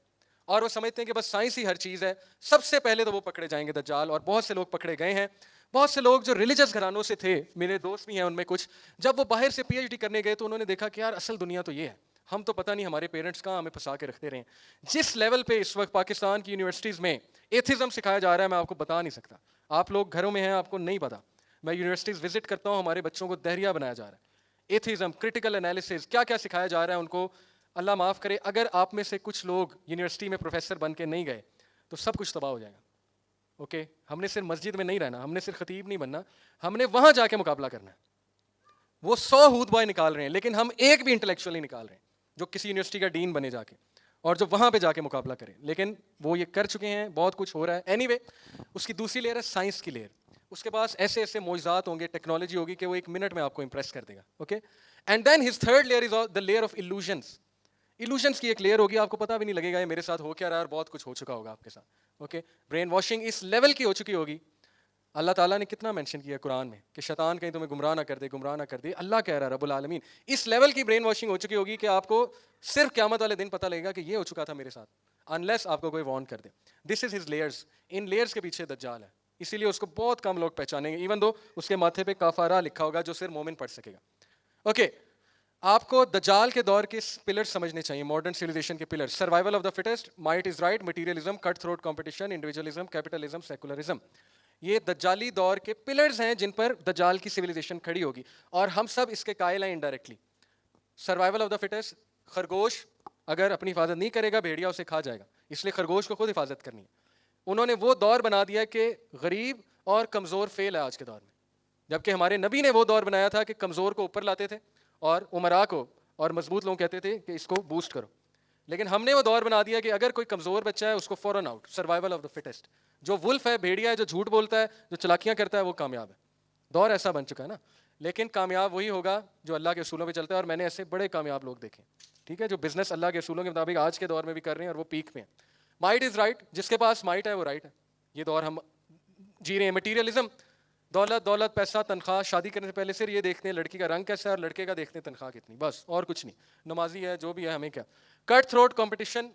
اور وہ سمجھتے ہیں کہ بس سائنس ہی ہر چیز ہے. سب سے پہلے تو وہ پکڑے جائیں گے دجال, اور بہت سے لوگ پکڑے گئے ہیں. بہت سے لوگ جو ریلیجس گھرانوں سے تھے, میرے دوست بھی ہیں ان میں کچھ, جب وہ باہر سے پی ایچ ڈی کرنے گئے تو انہوں نے دیکھا کہ یار اصل دنیا تو یہ ہے, ہم تو پتہ نہیں ہمارے پیرنٹس کہاں ہمیں پھنسا کے رکھتے رہے ہیں. جس لیول پہ اس وقت پاکستان کی یونیورسٹیز میں ایتھزم سکھایا جا رہا ہے, میں آپ کو بتا نہیں سکتا. آپ لوگ گھروں میں ہیں, آپ کو نہیں پتا. میں یونیورسٹیز وزٹ کرتا ہوں, ہمارے بچوں کو دہریہ بنایا جا رہا ہے. ایتھزم, کریٹیکل انالیسز, کیا کیا سکھایا جا رہا ہے ان کو. اللہ معاف کرے, اگر آپ میں سے کچھ لوگ یونیورسٹی میں پروفیسر بن کے نہیں گئے تو سب کچھ تباہ ہو جائے گا. اوکے, ہم نے صرف مسجد میں نہیں رہنا, ہم نے صرف خطیب نہیں بننا, ہم نے وہاں جا کے مقابلہ کرنا ہے. وہ 100 ہود بوائے نکال رہے ہیں, لیکن ہم ایک بھی انٹلیکچوئل نہیں نکال رہے ہیں جو کسی یونیورسٹی کا ڈین بنے جا کے, اور جو وہاں پہ جا کے مقابلہ کرے. لیکن وہ یہ کر چکے ہیں, بہت کچھ ہو رہا ہے. اینی وے, اس کی دوسری لیئر ہے سائنس کی لیئر. اس کے پاس ایسے ایسے معجزات ہوں گے, ٹیکنالوجی ہوگی کہ وہ 1 منٹ میں آپ کو امپریس کر دے گا. Okay, and then his third layer is the layer of illusions. Illusions کی ایک لیئر ہوگی, آپ کو پتہ بھی نہیں لگے گا یہ میرے ساتھ ہو کیا رہا ہے, اور بہت کچھ ہو چکا ہوگا آپ کے ساتھ. اوکے, برین واشنگ اس لیول کی ہو چکی ہوگی. اللہ تعالیٰ نے کتنا مینشن کیا قرآن میں کہ شیطان کہیں تمہیں گمراہ نہ کر دے, گمراہ نہ کر دے. اللہ کہہ رہا ہے رب العالمین, اس لیول کی برین واشنگ ہو چکی ہوگی کہ آپ کو صرف قیامت والے دن پتہ لگے گا کہ یہ ہو چکا تھا میرے ساتھ, انلیس آپ کو کوئی وارن کر دے. This is his layers. ان لیئرز کے پیچھے دجال ہے, اسی لیے اس کو بہت کم لوگ پہچانیں گے, ایون دو اس کے ماتھے پہ کافارہ لکھا ہوگا جو صرف مومن پڑھ سکے گا. اوکے, آپ کو دجال کے دور کے پلر سمجھنے چاہیے, ماڈرن سویلائزیشن کے pillar. Survival of the fittest, might is right, materialism, cut throat competition, individualism, capitalism, secularism. یہ دجالی دور کے پلرز ہیں جن پر دجال کی سویلائزیشن کھڑی ہوگی, اور ہم سب اس کے قائل ہیں indirectly. Survival of the fittest, خرگوش اگر اپنی حفاظت نہیں کرے گا بھیڑیا اسے کھا جائے گا, اس لیے خرگوش کو خود حفاظت کرنی ہے. انہوں نے وہ دور بنا دیا کہ غریب اور کمزور فیل ہے آج کے دور میں, جبکہ ہمارے نبی نے وہ دور بنایا تھا کہ کمزور کو اوپر لاتے تھے اور امراء کو اور مضبوط لوگ کہتے تھے کہ اس کو بوسٹ کرو. لیکن ہم نے وہ دور بنا دیا کہ اگر کوئی کمزور بچہ ہے اس کو فوراً out. Survival of the fittest. جو ولف ہے, بھیڑیا ہے, جو جھوٹ بولتا ہے, جو چلاکیاں کرتا ہے, وہ کامیاب ہے. دور ایسا بن چکا ہے نا. لیکن کامیاب وہی ہوگا جو اللہ کے اصولوں پہ چلتا ہے, اور میں نے ایسے بڑے کامیاب لوگ دیکھے, ٹھیک ہے, جو بزنس اللہ کے اصولوں کے مطابق آج کے دور میں بھی کر رہے ہیں, اور وہ پیک پہ ہیں. مائٹ از رائٹ, جس کے پاس مائٹ ہے وہ رائٹ ہے. یہ دور ہم جی رہے ہیں. مٹیریلزم, دولت, پیسہ, تنخواہ. شادی کرنے سے پہلے صرف یہ دیکھتے ہیں لڑکی کا رنگ کیسا ہے, اور لڑکے کا دیکھتے ہیں تنخواہ کتنی, بس اور کچھ نہیں. نمازی ہے, جو بھی ہے, ہمیں کیا. کٹ تھروٹ کمپٹیشن,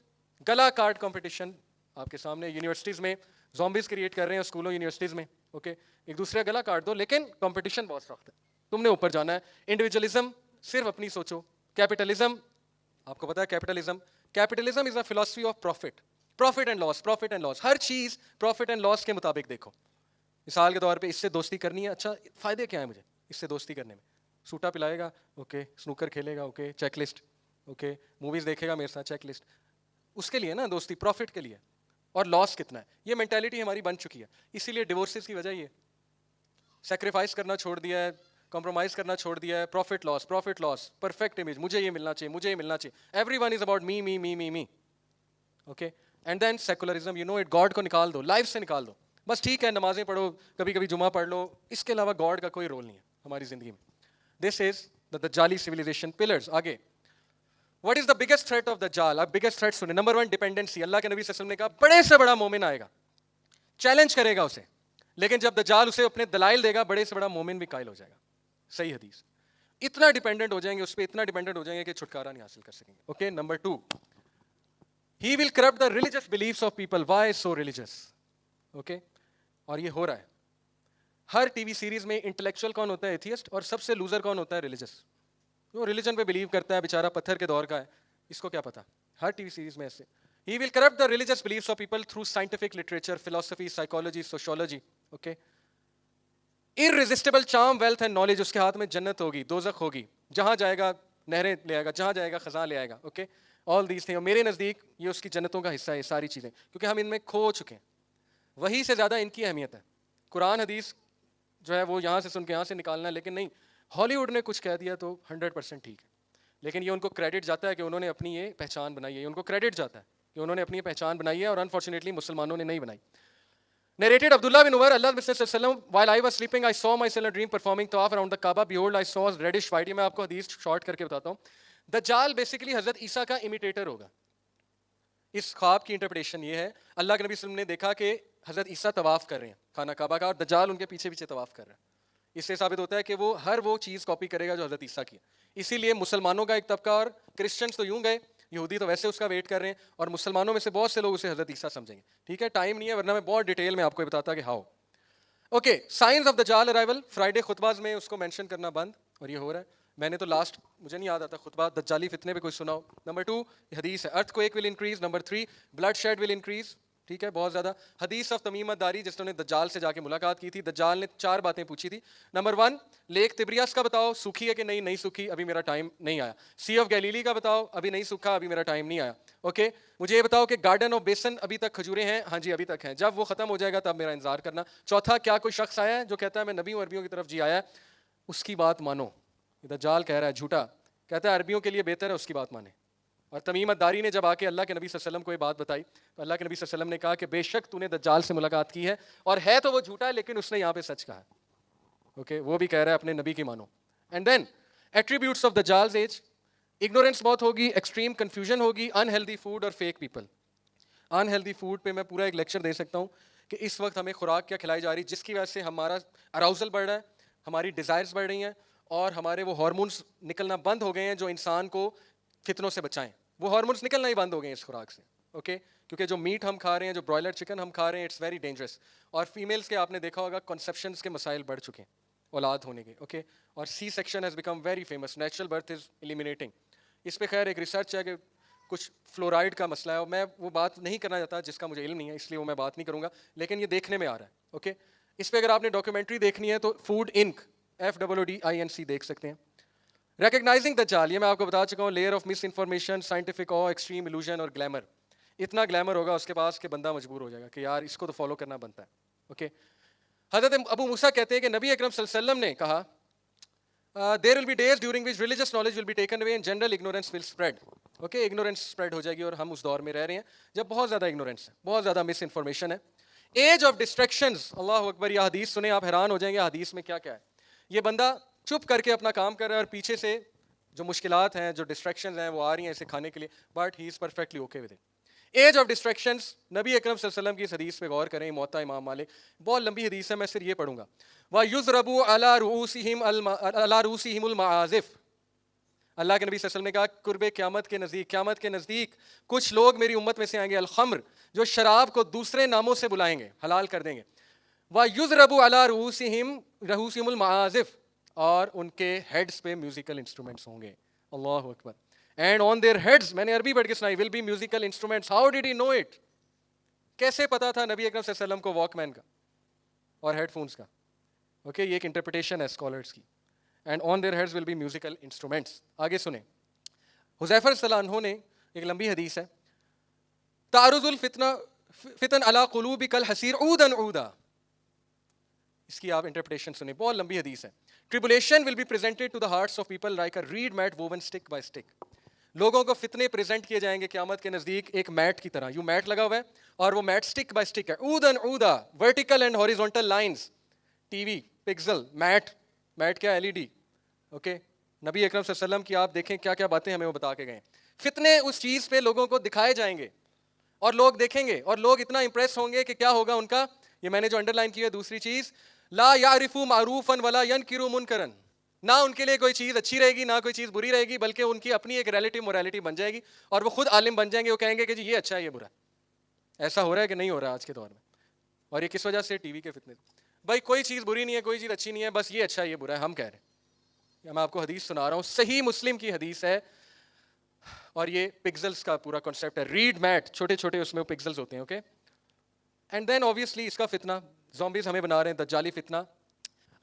گلا کاٹ کمپٹیشن. آپ کے سامنے یونیورسٹیز میں زومبیز کریٹ کر رہے ہیں, اسکولوں یونیورسٹیز میں. اوکے, ایک دوسرے کا گلا کاٹ دو, لیکن کمپٹیشن بہت سخت ہے, تم نے اوپر جانا ہے. انڈیویجولزم, صرف اپنی سوچو. کیپٹلزم, آپ کو پتا ہے capitalism is a philosophy of profit and loss. ہر چیز پروفٹ اینڈ لاس کے مطابق دیکھو. مثال کے طور پہ اس سے دوستی کرنی ہے, اچھا فائدے کیا ہیں مجھے اس سے دوستی کرنے میں. سوٹا پلائے گا, اوکے, سنوکر کھیلے گا, okay, check list, okay, movies دیکھے گا میرے ساتھ, چیک لسٹ. اس کے لیے نا دوستی, پروفٹ کے لیے. اور لاس کتنا ہے, یہ مینٹیلٹی ہماری بن چکی ہے. اسی لیے ڈیورسز کی وجہ یہ, سیکریفائس کرنا چھوڑ دیا ہے, کمپرومائز کرنا چھوڑ دیا ہے. پروفٹ لاس, پرفیکٹ امیج, مجھے یہ ملنا چاہیے. Everyone is about me. Okay, and then secularism, you know it, God کو نکال دو, لائف سے نکال دو. بس ٹھیک ہے, نمازیں پڑھو, کبھی کبھی جمعہ پڑھ لو, اس کے علاوہ گاڈ کا کوئی رول نہیں ہے ہماری زندگی میں. دس از دا دجالی سویلائزیشن پلرز. آگے, what is the biggest threat of دجال. اب بگیسٹ تھریٹ سنیں. Number 1, dependency. اللہ کے نبی صلی اللہ علیہ وسلم نے کہا بڑے سے بڑا مومن آئے گا, چیلنج کرے گا اسے, لیکن جب دجال اسے اپنے دلائل دے گا, بڑے سے بڑا مومن بھی قائل ہو جائے گا. صحیح حدیث. اتنا ڈیپینڈنٹ ہو جائیں گے اس پہ, اتنا ڈیپینڈنٹ ہو جائیں گے کہ چھٹکارا نہیں حاصل کر سکیں گے. Okay, number 2, he will corrupt the religious beliefs of people. Why so religious? Okay, اور یہ ہو رہا ہے. ہر ٹی وی سیریز میں انٹلیکچوئل کون ہوتا ہے, ایتھیسٹ, اور سب سے لوزر کون ہوتا ہے, ریلیجس. وہ ریلیجن پہ بلیو کرتا ہے, بیچارہ پتھر کے دور کا ہے, اس کو کیا پتا. ہر ٹی وی سیریز میں ایسے. He will corrupt the religious beliefs of people through scientific literature, philosophy, psychology, sociology. Okay. Irresistible charm, wealth and knowledge. اس کے ہاتھ میں جنت ہوگی, دوزخ ہوگی, جہاں جائے گا نہریں لے آئے گا, جہاں جائے گا خزاں لے آئے گا. Okay, all these thing. اور میرے نزدیک یہ اس کی جنتوں کا حصہ ہے, یہ ساری چیزیں, کیونکہ ہم ان میں کھو چکے ہیں. وہی سے زیادہ ان کی اہمیت ہے. قرآن حدیث جو ہے وہ یہاں سے سن کے یہاں سے نکالنا ہے, لیکن نہیں, ہالی ووڈ نے کچھ کہہ دیا تو 100% ٹھیک ہے, لیکن یہ ان کو کریڈٹ جاتا ہے کہ انہوں نے اپنی یہ پہچان بنائی ہے. ان کو کریڈٹ جاتا ہے کہ انہوں نے اپنی پہچان بنائی ہے, اور انفارچونیٹلی مسلمانوں نے نہیں بنائی. Narrated Abdullah bin Umar, Allah Wasallam, while I was sleeping, I saw myself in a dream performing tawaf around the Kaaba. Behold, I saw reddish white. یہ میں آپ کو حدیث شارٹ کر کے بتاتا ہوں. دجال بیسیکلی حضرت عیسیٰ کا امیٹیٹر ہوگا. اس خواب کی انٹرپریٹیشن یہ ہے, اللہ کے نبی صلی اللہ علیہ وسلم نے دیکھا کہ حضرت عیسیٰ طواف کر رہے ہیں خانہ کعبہ کا, اور دجال ان کے پیچھے پیچھے طواف کر رہا ہے. اس سے ثابت ہوتا ہے کہ وہ ہر وہ چیز کاپی کرے گا جو حضرت عیسیٰ کی ہے. اسی لیے مسلمانوں کا ایک طبقہ, اور کرسچنس تو یوں گئے یہودی تو ویسے اس کا ویٹ کر رہے ہیں, اور مسلمانوں میں سے بہت سے لوگ اسے حضرت عیسیٰ سمجھیں گے. ٹھیک ہے, ٹائم نہیں ہے ورنہ میں بہت ڈیٹیل میں آپ کو بتاتا کہ ہاؤ. اوکے, سائنس آف دجال ارائیول. فرائیڈے خطباز میں اس کو مینشن کرنا بند, اور یہ ہو رہا ہے. میں نے تو لاسٹ, مجھے نہیں یاد آتا خطبہ دجالی فتنے پہ کوئی سنا ہو. نمبر 2 حدیث ہے, earthquake will increase. Number 3 bloodshed will increase. ٹھیک ہے, بہت زیادہ. حدیث آف تمیمت داری, جس نے دجال سے جا کے ملاقات کی تھی. دجال نے 4 باتیں پوچھی تھی. نمبر 1 لیک تبریاس کا بتاؤ, سوکھی ہے کہ نہیں سوکھی, ابھی میرا ٹائم نہیں آیا. سی آف گیلیلی کا بتاؤ, ابھی نہیں سوکھا, ابھی میرا ٹائم نہیں آیا. اوکے, مجھے یہ بتاؤ کہ گارڈن آف بیسن ابھی تک کھجوریں ہیں. ہاں جی ابھی تک ہیں, جب وہ ختم ہو جائے گا تب میرا انتظار کرنا. چوتھا, کیا کوئی شخص آیا ہے جو کہتا ہے میں نبی ہوں, عربیوں کی طرف جی آیا ہے, اس کی بات مانو. دجال کہہ رہا ہے جھوٹا, کہتا ہے عربیوں کے لیے بہتر ہے, اس کی بات مانے. اور تمیمت داری نے جب آ کے اللہ کے نبی صلی اللہ علیہ وسلم کو یہ بات بتائی تو اللہ کے نبی صلی اللہ علیہ وسلم نے کہا کہ بے شک تو نے دجال سے ملاقات کی ہے, اور ہے تو وہ جھوٹا ہے لیکن اس نے یہاں پہ سچ کہا ہے. اوکے, وہ بھی کہہ رہا ہے اپنے نبی کی مانو. اینڈ دین ایٹریبیوٹس آف دجالز ایج, اگنورینس بہت ہوگی, ایکسٹریم کنفیوژن ہوگی, انہیلدی فوڈ اور فیک پیپل. انہیلدی فوڈ پہ میں پورا ایک لیکچر دے سکتا ہوں کہ اس وقت ہمیں خوراک کیا کھلائی جا رہی جس کی وجہ سے ہمارا اراؤزل بڑھ رہا ہے, ہماری ڈیزائرز بڑھ رہی ہیں, اور ہمارے وہ ہارمونس نکلنا بند ہو گئے ہیں جو انسان کو فتنوں سے بچائیں. وہ ہارمونس نکلنا ہی بند ہو گئے ہیں اس خوراک سے. اوکے, کیونکہ جو میٹ ہم کھا رہے ہیں, جو برائلر چکن ہم کھا رہے ہیں, اٹس ویری ڈینجرس. اور فیمیلس کے آپ نے دیکھا ہوگا کنسیپشنس کے مسائل بڑھ چکے ہیں, اولاد ہونے کے. اوکے, اور C section has become very famous, natural birth is eliminating. اس پہ خیر ایک ریسرچ ہے کہ کچھ فلورائڈ کا مسئلہ ہے, اور میں وہ بات نہیں کرنا چاہتا جس کا مجھے علم نہیں ہے, اس لیے وہ میں بات نہیں کروں گا, لیکن یہ دیکھنے میں آ رہا ہے. اوکے, اس پہ اگر آپ نے ڈاکیومنٹری دیکھنی ہے تو فوڈ انک FOODINC دیکھ سکتے ہیں. ریکگنائزنگ دجال, یہ میں آپ کو بتا چکا ہوں, layer of miss information, scientific O, extreme illusion اور گلیمر. اتنا گلیمر ہوگا اس کے پاس کہ بندہ مجبور ہو جائے گا کہ یار اس کو تو فالو کرنا بنتا ہے. اوکے, حضرت ابو موسیٰ کہتے ہیں کہ نبی اکرم صلی اللہ علیہ وسلم نے کہا there will be days during which religious knowledge will be taken away and general ignorance will spread. Okay, ignorance spread ہو جائے گی, اور ہم اس دور میں رہ رہے ہیں جب بہت زیادہ اگنورینس ہے, بہت زیادہ مس انفارمیشن ہے. ایج آف ڈسٹریکشنز, اللہ اکبر, یہ حدیث سنیں آپ حیران ہو جائیں گے حدیث میں کیا کیا ہے. یہ بندہ چپ کر کے اپنا کام کر رہا ہے, اور پیچھے سے جو مشکلات ہیں, جو ڈسٹریکشنز ہیں وہ آ رہی ہیں اسے کھانے کے لیے, but he is perfectly okay with it. Age of distractions, نبی اکرم صلی اللہ علیہ وسلم کی اس حدیث پہ غور کریں, موطا امام مالک, بہت لمبی حدیث ہے, میں صرف یہ پڑھوں گا. وَيُضْرَبُ عَلَىٰ رُؤُوسِهِمُ الْمَعَازِفُ, اللہ کے نبی صلی اللہ علیہ وسلم نے کہا قرب قیامت کے نزدیک کچھ لوگ میری امت میں سے آئیں گے, الخمر, جو شراب کو دوسرے ناموں سے بلائیں گے, حلال کر دیں گے. وَيُضْرَبُ عَلَىٰ رُؤُوسِهِمُ الْمَعَازِفُ, اور ان کے ہیڈز پہ میوزیکل انسٹرومنٹس ہوں گے. اللہ اکبر. اینڈ آن دیئر ہیڈز, میں نے عربی پڑھ کے سنائی, will be musical instruments. How did he know it, کیسے پتا تھا نبی اکرم صلی اللہ علیہ وسلم کو واک مین کا اور ہیڈ فونس کا. اوکے, یہ ایک انٹرپریٹیشن ہے اسکالرس کی. And on their heads will be musical instruments. آگے سنیں, حذیفہ رضی اللہ عنہ نے, ایک لمبی حدیث ہے, تعرض الفتن علی قلوب کالحصیر عودا عودا, اس کی آپ انٹرپریٹیشن سنیں, بہت لمبی حدیث ہے. Tribulation will be presented to the hearts of people like a reed mat woven stick by stick. لوگوں کو فتنے پریزنٹ کیے جائیں گے قیامت کے نزدیک ایک میٹ کی طرح. یوں میٹ لگا ہوا ہے اور وہ میٹ اسٹک بائی اسٹک ہے, عودن عودا, vertical and horizontal lines. TV, pixel, میٹ کیا, LED. اوکے, نبی اکرم صلی اللہ علیہ وسلم کی آپ دیکھیں کیا کیا باتیں ہمیں وہ بتا کے گئے. فتنے اس چیز پہ لوگوں کو دکھائے جائیں گے اور لوگ دیکھیں گے, اور لوگ اتنا امپریس ہوں گے کہ کیا ہوگا ان کا. یہ میں نے جو انڈر لائن کی ہے دوسری چیز, لا یعرفوا معروفا ولا ینکروا منکرا, نہ ان کے لیے کوئی چیز اچھی رہے گی نہ کوئی چیز بری رہے گی, بلکہ ان کی اپنی ایک ریلیٹیو موریلٹی بن جائے گی, اور وہ خود عالم بن جائیں گے. وہ کہیں گے کہ جی یہ اچھا ہے یہ برا ہے. ایسا ہو رہا ہے کہ نہیں ہو رہا آج کے دور میں, اور یہ کس وجہ سے, ٹی وی کے فتنے. بھائی کوئی چیز بری نہیں ہے, کوئی چیز اچھی نہیں ہے, بس یہ اچھا ہے یہ برا ہے, ہم کہہ رہے ہیں. میں آپ کو حدیث سنا رہا ہوں, صحیح مسلم کی حدیث ہے, اور یہ پکسلز کا پورا کانسیپٹ ہے. ریڈ میٹ, چھوٹے چھوٹے اس میں پکسلز ہوتے ہیں. اوکے, اینڈ دین اوبیسلی اس کا فتنہ, زومبیز ہمیں بنا رہے ہیں, دجالی فتنہ.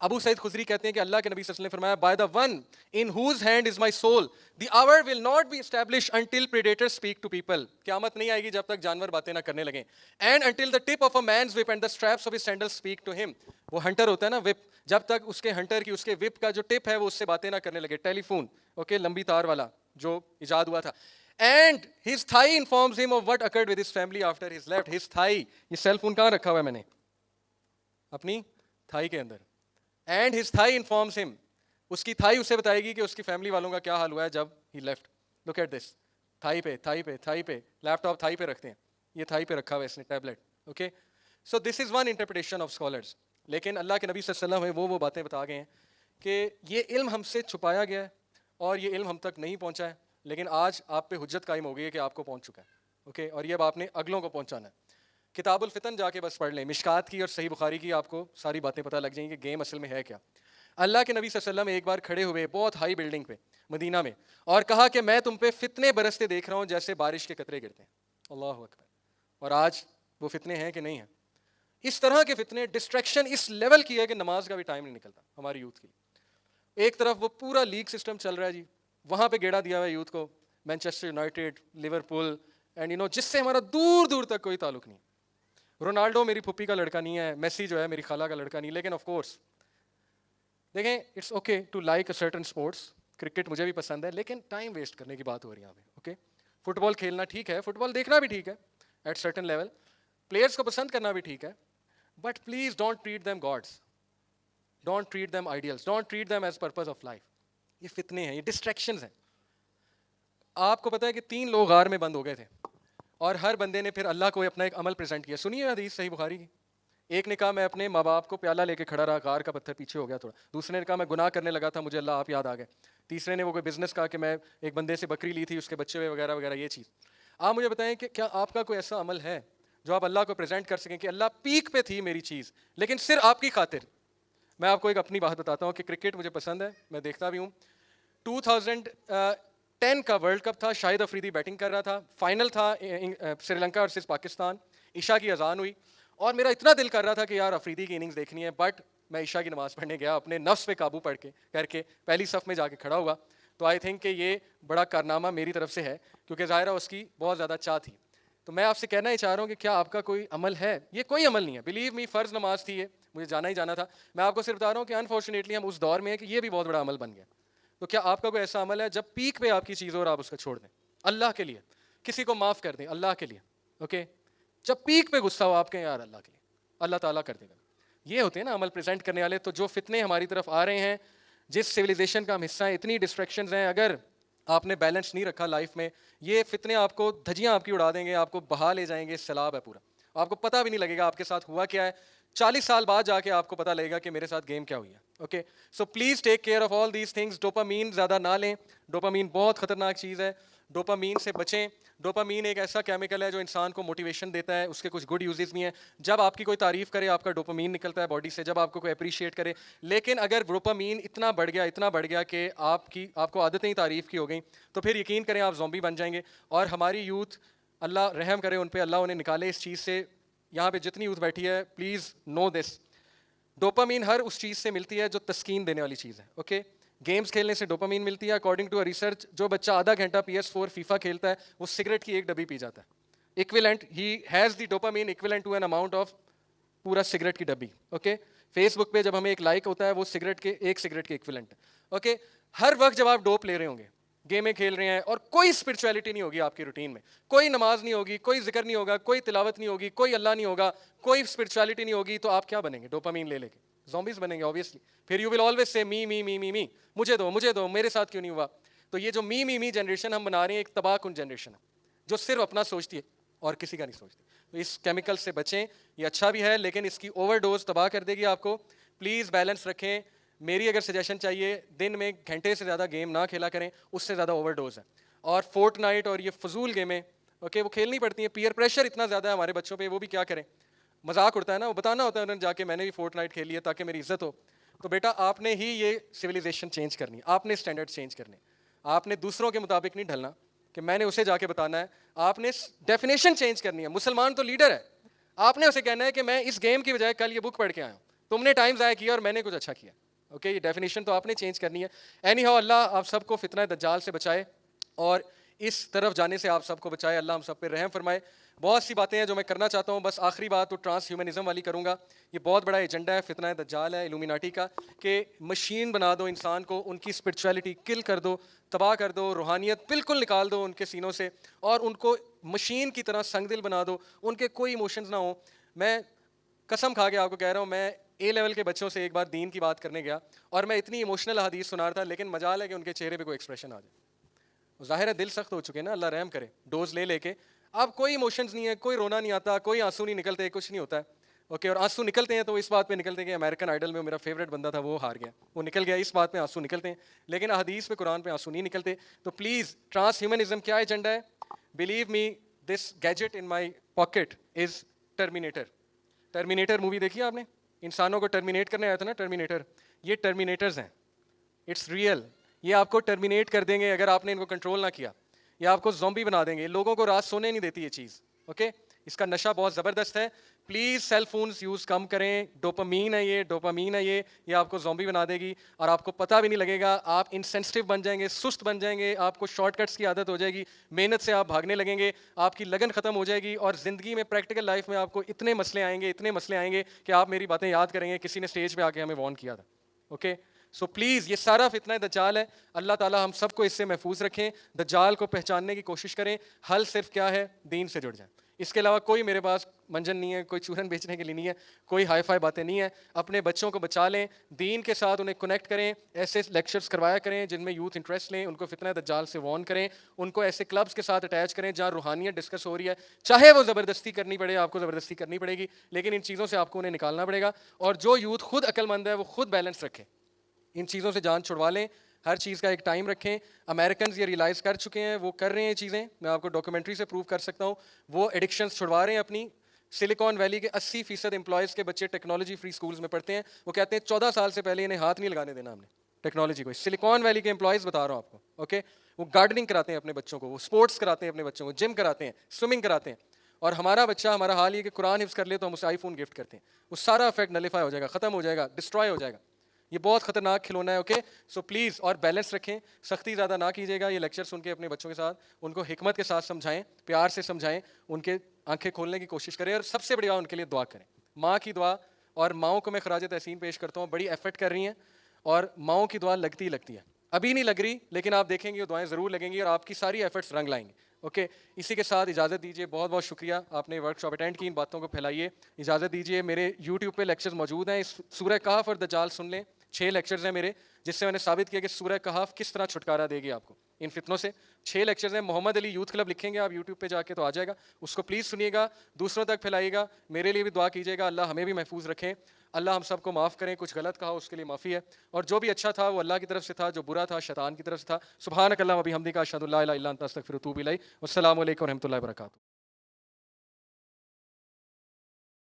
ابو سعید خدری کہتے ہیں کہ اللہ کے نبی صلی اللہ علیہ وسلم نے فرمایا, by the one in whose hand is my soul, the hour will not be established until predators speak to people. قیامت نہیں آئے گی جب تک جانور باتیں نہ کرنے لگیں. And until the tip of a man's whip and the straps of his sandals speak to him. وہ ہنٹر ہوتا ہے نا, whip, جب تک اس کے ہنٹر کی, اس کے whip کا جو ٹپ ہے وہ اس سے باتیں نہ کرنے لگے. ٹیلی فون, اوکے, لمبی تار والا جو ایجاد ہوا تھا. And his thigh informs him of what occurred with his family after his left. His thigh, یہ سیل فون کہاں رکھا ہوا ہے میں نے, اپنی تھائی کے اندر. اینڈ ہز تھائی انفارمز ہم, اس کی تھائی اسے بتائے گی کہ اس کی فیملی والوں کا کیا حال ہوا ہے جب he left. Look at this, thigh پہ لیپ ٹاپ تھائی پہ رکھتے ہیں, یہ تھائی پہ رکھا ہوا ہے اس نے tablet. Okay, so this is one interpretation of scholars. لیکن اللہ کے نبی صلی اللہ علیہ وسلم وہ باتیں بتا گئے ہیں کہ یہ علم ہم سے چھپایا گیا ہے اور یہ علم ہم تک نہیں پہنچا ہے, لیکن آج آپ پہ حجت قائم ہو گئی ہے کہ آپ کو پہنچ چکا ہے. اوکے, اور یہ اب آپ نے اگلوں کو پہنچانا ہے. کتاب الفتن جا کے بس پڑھ لیں, مشکات کی اور صحیح بخاری کی, آپ کو ساری باتیں پتہ لگ جائیں گی کہ گیم اصل میں ہے کیا. اللہ کے نبی صلی اللہ علیہ وسلم ایک بار کھڑے ہوئے بہت ہائی بلڈنگ پہ مدینہ میں, اور کہا کہ میں تم پہ فتنے برستے دیکھ رہا ہوں جیسے بارش کے قطرے گرتے ہیں. اللہ اکبر. اور آج وہ فتنے ہیں کہ نہیں ہیں؟ اس طرح کے فتنے, ڈسٹریکشن اس لیول کی ہے کہ نماز کا بھی ٹائم نہیں نکلتا ہماری یوتھ کے لیے. ایک طرف وہ پورا لیگ سسٹم چل رہا ہے جی, وہاں پہ گیڑا دیا ہوا ہے یوتھ کو, مینچسٹر یونائٹیڈ, لیورپول, اینڈ جس سے ہمارا دور دور تک کوئی تعلق نہیں. رونالڈو میری پھپھی کا لڑکا نہیں ہے, میسی جو ہے میری خالہ کا لڑکا نہیں, لیکن آف کورس دیکھیں it's okay to like a certain sports. Cricket مجھے بھی پسند ہے, لیکن ٹائم ویسٹ کرنے کی بات ہو رہی ہے یہاں پہ. اوکے, فٹ بال کھیلنا ٹھیک ہے, فٹ بال دیکھنا بھی ٹھیک ہے ایٹ سرٹن لیول, پلیئرس کو پسند کرنا بھی ٹھیک ہے, but please don't treat them gods, don't treat them idols, don't treat them as purpose of life. یہ فتنے ہیں, یہ ڈسٹریکشنز ہیں. آپ کو پتہ ہے کہ 3 لوگ غار میں بند ہو گئے تھے, اور ہر بندے نے پھر اللہ کو اپنا ایک عمل پریزنٹ کیا. سنیے حدیث صحیح بخاری کی. ایک نے کہا میں اپنے ماں باپ کو پیالہ لے کے کھڑا رہا, غار کا پتھر پیچھے ہو گیا تھوڑا. دوسرے نے کہا میں گناہ کرنے لگا تھا, مجھے اللہ آپ یاد آ گئے. تیسرے نے وہ کوئی بزنس کہا کہ میں ایک بندے سے بکری لی تھی, اس کے بچے ہوئے وغیرہ وغیرہ, یہ چیز. آپ مجھے بتائیں کہ کیا آپ کا کوئی ایسا عمل ہے جو آپ اللہ کو پریزنٹ کر سکیں کہ اللہ پیک پہ تھی میری چیز, لیکن صرف آپ کی خاطر. میں آپ کو ایک اپنی بات بتاتا ہوں کہ کرکٹ مجھے پسند ہے, میں دیکھتا بھی ہوں. 2010 کا ورلڈ کپ تھا, شاہد افریدی بیٹنگ کر رہا تھا, فائنل تھا سری لنکا ورسز پاکستان. عشاء کی اذان ہوئی اور میرا اتنا دل کر رہا تھا کہ یار افریدی کی اننگز دیکھنی ہے, بٹ میں عشاء کی نماز پڑھنے گیا, اپنے نفس پہ قابو کر کے پہلی صف میں جا کے کھڑا ہوا. تو آئی تھنک کہ یہ بڑا کارنامہ میری طرف سے ہے, کیونکہ ظاہرہ اس کی بہت زیادہ چاہ تھی. تو میں آپ سے کہنا ہی چاہ رہا ہوں کہ کیا آپ کا کوئی عمل ہے؟ یہ کوئی عمل نہیں ہے, بلیو می, فرض نماز تھی, یہ مجھے جانا ہی جانا تھا. میں آپ کو صرف بتا رہا ہوں کہ انفارچونیٹلی ہم اس دور میں ہیں کہ یہ بھی بہت بڑا عمل بن گیا. تو کیا آپ کا کوئی ایسا عمل ہے جب پیک پہ آپ کی چیز ہو اور آپ اس کو چھوڑ دیں اللہ کے لیے, کسی کو معاف کر دیں اللہ کے لیے. اوکے, جب پیک پہ غصہ ہو آپ کے یار اللہ کے لیے, اللہ تعالیٰ کر دے گا. یہ ہوتے ہیں نا عمل پریزنٹ کرنے والے. تو جو فتنے ہماری طرف آ رہے ہیں, جس سویلائزیشن کا ہم حصہ ہیں, اتنی ڈسٹریکشنز ہیں, اگر آپ نے بیلنس نہیں رکھا لائف میں, یہ فتنے آپ کو دھجیاں آپ کی اڑا دیں گے, آپ کو بہا لے جائیں گے, سیلاب ہے پورا, آپ کو پتہ بھی نہیں لگے گا آپ کے ساتھ ہوا کیا ہے. 40 سال بعد جا کے آپ کو پتہ لگے گا کہ میرے ساتھ گیم کیا ہوئی ہے. Okay, so please take care of all these things. Dopamine زیادہ نہ لیں, ڈوپامین بہت خطرناک چیز ہے, ڈوپامین سے بچیں. ڈوپامین ایک ایسا کیمیکل ہے جو انسان کو موٹیویشن دیتا ہے, اس کے کچھ گڈ یوزز بھی ہیں. جب آپ کی کوئی تعریف کرے آپ کا ڈوپامین نکلتا ہے باڈی سے, جب آپ کو کوئی اپریشیٹ کرے. لیکن اگر ڈوپامین اتنا بڑھ گیا کہ آپ کو عادتیں ہی تعریف کی ہو گئیں, تو پھر یقین کریں آپ زومبی بن جائیں گے. اور ہماری یوتھ, اللہ رحم کرے ان پہ, اللہ انہیں نکالے اس چیز سے. یہاں پہ جتنی یوتھ بیٹھی ہے, پلیز نو دس, ڈوپامین ہر اس چیز سے ملتی ہے جو تسکین دینے والی چیز ہے. اوکے, گیمز کھیلنے سے ڈوپامین ملتی ہے. اکارڈنگ ٹو ریسرچ, جو بچہ آدھا گھنٹہ PS4 فیفا کھیلتا ہے وہ سگریٹ کی ایک ڈبی پی جاتا ہے. Equivalent, he has the dopamine equivalent to an amount of پورا سگریٹ کی ڈبی. اوکے, فیس بک پہ جب ہمیں ایک لائک ہوتا ہے وہ ایک سگریٹ کے ایکویلنٹ. اوکے, ہر وقت جب آپ ڈوپ لے رہے ہوں گے, گیمیں کھیل رہے ہیں, اور کوئی اسپرچویلٹی نہیں ہوگی آپ کی روٹین میں, کوئی نماز نہیں ہوگی, کوئی ذکر نہیں ہوگا, کوئی تلاوت نہیں ہوگی, کوئی اللہ نہیں ہوگا, کوئی اسپرچویلٹی نہیں ہوگی, تو آپ کیا بنیں گے؟ ڈوپامین لے کے زومبیز بنیں گے obviously. پھر یو ول آلویز سے می, مجھے دو, میرے ساتھ کیوں نہیں ہوا. تو یہ جو می جنریشن ہم بنا رہے ہیں, ایک تباہ کن جنریشن ہے جو صرف اپنا سوچتی ہے اور کسی کا نہیں سوچتی. تو اس کیمیکل سے بچیں. یہ اچھا بھی ہے لیکن اس کی اوور ڈوز تباہ کر دے گی آپ کو. پلیز بیلنس رکھیں. میری اگر سجیشن چاہیے, دن میں گھنٹے سے زیادہ گیم نہ کھیلا کریں, اس سے زیادہ اوور ڈوز ہے. اور فورٹ نائٹ اور یہ فضول گیمیں, اوکے, وہ کھیلنی پڑتی ہیں. پیئر پریشر اتنا زیادہ ہے ہمارے بچوں پہ, وہ بھی کیا کریں, مذاق اڑتا ہے نا, وہ بتانا ہوتا ہے انہوں نے جا کے میں نے بھی فورٹ نائٹ کھیلی ہے تاکہ میری عزت ہو. تو بیٹا آپ نے ہی یہ سویلائزیشن چینج کرنی ہے, آپ نے اسٹینڈرڈ چینج کرنے, آپ نے دوسروں کے مطابق نہیں ڈھلنا کہ میں نے اسے جا کے بتانا ہے. آپ نے ڈیفینیشن چینج کرنی ہے. مسلمان تو لیڈر ہے, آپ نے اسے کہنا ہے کہ میں اس گیم کی بجائے کل یہ بک پڑھ کے آیا ہوں, تم نے ٹائم ضائع کیا اور میں نے کچھ اچھا کیا. اوکے, یہ ڈیفینیشن تو آپ نے چینج کرنی ہے. اینی ہاؤ, اللہ آپ سب کو فتنہ دجال سے بچائے اور اس طرف جانے سے آپ سب کو بچائے. اللہ ہم سب پہ رحم فرمائے. بہت سی باتیں ہیں جو میں کرنا چاہتا ہوں, بس آخری بات تو ٹرانس ہیومنزم والی کروں گا. یہ بہت بڑا ایجنڈا ہے, فتنہ دجال ہے الومیناٹی کا, کہ مشین بنا دو انسان کو, ان کی اسپرچویلٹی کل کر دو, تباہ کر دو, روحانیت بالکل نکال دو ان کے سینوں سے, اور ان کو مشین کی طرح سنگ دل بنا دو, ان کے کوئی ایموشنز نہ ہوں. میں قسم کھا کے آپ کو کہہ رہا ہوں, میں A لیول کے بچوں سے ایک بار دین کی بات کرنے گیا اور میں اتنی ایموشنل حدیث سنا رہا تھا, لیکن مجال ہے کہ ان کے چہرے پہ کوئی ایکسپریشن آ جائے. ظاہر ہے دل سخت ہو چکے نا, اللہ رحم کرے. ڈوز لے کے اب کوئی ایموشنز نہیں ہے, کوئی رونا نہیں آتا, کوئی آنسو نہیں نکلتے, کچھ نہیں ہوتا ہے. اوکے, اور آنسو نکلتے ہیں تو اس بات پہ نکلتے ہیں کہ امریکن آئیڈل میں میرا فیوریٹ بندہ تھا وہ ہار گیا, وہ نکل گیا, اس بات پہ آنسو نکلتے ہیں, لیکن احادیث پہ قرآن پہ آنسو نہیں نکلتے. تو پلیز ٹرانس ہیومنزم کیا ایجنڈا ہے؟ Believe me this gadget in my pocket is terminator. Terminator movie دیکھی آپ نے؟ انسانوں کو ٹرمینیٹ کرنے آیا تھا نا ٹرمینیٹر, یہ ٹرمینیٹرز ہیں, اٹس ریئل. یہ آپ کو ٹرمینیٹ کر دیں گے اگر آپ نے ان کو کنٹرول نہ کیا, یہ آپ کو زومبی بنا دیں گے. لوگوں کو رات سونے نہیں دیتی یہ چیز. اوکے, اس کا نشہ بہت زبردست ہے. پلیز سیل فونز یوز کم کریں. ڈوپامین ہے یہ آپ کو زومبی بنا دے گی اور آپ کو پتہ بھی نہیں لگے گا. آپ انسینسٹیو بن جائیں گے, سست بن جائیں گے, آپ کو شارٹ کٹس کی عادت ہو جائے گی, محنت سے آپ بھاگنے لگیں گے, آپ کی لگن ختم ہو جائے گی, اور زندگی میں پریکٹیکل لائف میں آپ کو اتنے مسئلے آئیں گے کہ آپ میری باتیں یاد کریں گے, کسی نے اسٹیج پہ آ کے ہمیں وارن کیا تھا. اوکے, سو پلیز یہ سارا فتنہ دجال ہے. اللہ تعالیٰ ہم سب کو اس سے محفوظ رکھیں. دجال کو پہچاننے کی کوشش کریں. حل صرف کیا ہے؟ دین سے جڑ جائیں. اس کے علاوہ کوئی میرے پاس منجن نہیں ہے, کوئی چورن بیچنے کے لیے نہیں ہے, کوئی ہائی فائی باتیں نہیں ہیں. اپنے بچوں کو بچا لیں, دین کے ساتھ انہیں کنیکٹ کریں, ایسے لیکچرز کروایا کریں جن میں یوتھ انٹرسٹ لیں, ان کو فتنہ دجال سے وارن کریں, ان کو ایسے کلبز کے ساتھ اٹیچ کریں جہاں روحانیت ڈسکس ہو رہی ہے. چاہے وہ زبردستی کرنی پڑے, آپ کو زبردستی کرنی پڑے گی, لیکن ان چیزوں سے آپ کو انہیں نکالنا پڑے گا. اور جو یوتھ خود عقل مند ہے وہ خود بیلنس رکھے, ان چیزوں سے جان چھڑوا لیں. ہر چیز کا ایک ٹائم رکھیں. امریکنز یہ ریلائز کر چکے ہیں, وہ کر رہے ہیں چیزیں, میں آپ کو ڈاکومنٹری سے پروو کر سکتا ہوں. وہ ایڈکشنز چھڑوا رہے ہیں اپنی. سلیکان ویلی کے 80% امپلائز کے بچے ٹیکنالوجی فری سکولز میں پڑھتے ہیں. وہ کہتے ہیں 14 سال سے پہلے انہیں ہاتھ نہیں لگانے دینا ہم نے ٹیکنالوجی کو. سلیکان ویلی کے امپلائز بتا رہا ہوں آپ کو. اوکے, وہ گارڈننگ کراتے ہیں اپنے بچوں کو, وہ اسپورٹس کراتے ہیں اپنے بچوں کو, جم کراتے ہیں, سوئمنگ کراتے ہیں. اور ہمارا بچہ, ہمارا حال یہ کہ قرآن حفظ کر لے تو ہم اسے آئی فون گفٹ کرتے ہیں. وہ سارا افیکٹ نلیفائی ہو جائے گا, ختم ہو جائے گا, ڈسٹرائے ہو جائے گا. یہ بہت خطرناک کھلونا ہے. اوکے, سو پلیز اور بیلنس رکھیں, سختی زیادہ نہ کیجیے گا. یہ لیکچر سن کے اپنے بچوں کے ساتھ ان کو حکمت کے ساتھ سمجھائیں, پیار سے سمجھائیں, ان کے آنکھیں کھولنے کی کوشش کریں, اور سب سے بڑی بات ان کے لیے دعا کریں. ماں کی دعا, اور ماؤں کو میں خراج تحسین پیش کرتا ہوں, بڑی ایفرٹ کر رہی ہیں, اور ماؤں کی دعا لگتی ہے. ابھی نہیں لگ رہی, لیکن آپ دیکھیں گے وہ دعائیں ضرور لگیں گی اور آپ کی ساری ایفرٹس رنگ لائیں گے. اوکے, اسی کے ساتھ اجازت دیجیے. بہت بہت شکریہ, آپ نے ورک شاپ اٹینڈ کی, ان باتوں کو پھیلائیے. اجازت دیجیے. میرے یوٹیوب پہ لیکچرز موجود ہیں, اس سورہ کہف اور دجال سن لیں. 6 لیکچرز ہیں میرے, جس سے میں نے ثابت کیا کہ سورہ کہف کس طرح چھٹکارا دے گی آپ کو ان فتنوں سے. 6 لیکچرز ہیں. محمد علی یوتھ کلب لکھیں گے آپ یوٹیوب پہ جا کے تو آ جائے گا, اس کو پلیز سنیے گا, دوسروں تک پھیلائیے گا. میرے لیے بھی دعا کیجیے گا, اللہ ہمیں بھی محفوظ رکھیں, اللہ ہم سب کو معاف کریں. کچھ غلط کہا اس کے لیے معافی ہے, اور جو بھی اچھا تھا وہ اللہ کی طرف سے تھا, جو برا تھا شیطان کی طرف سے تھا. سبحانک اللہم و بحمدک اشہد ان لا الہ الا انت استغفرک و اتوب الیک. والسلام علیکم و رحمۃ اللہ وبرکاتہ.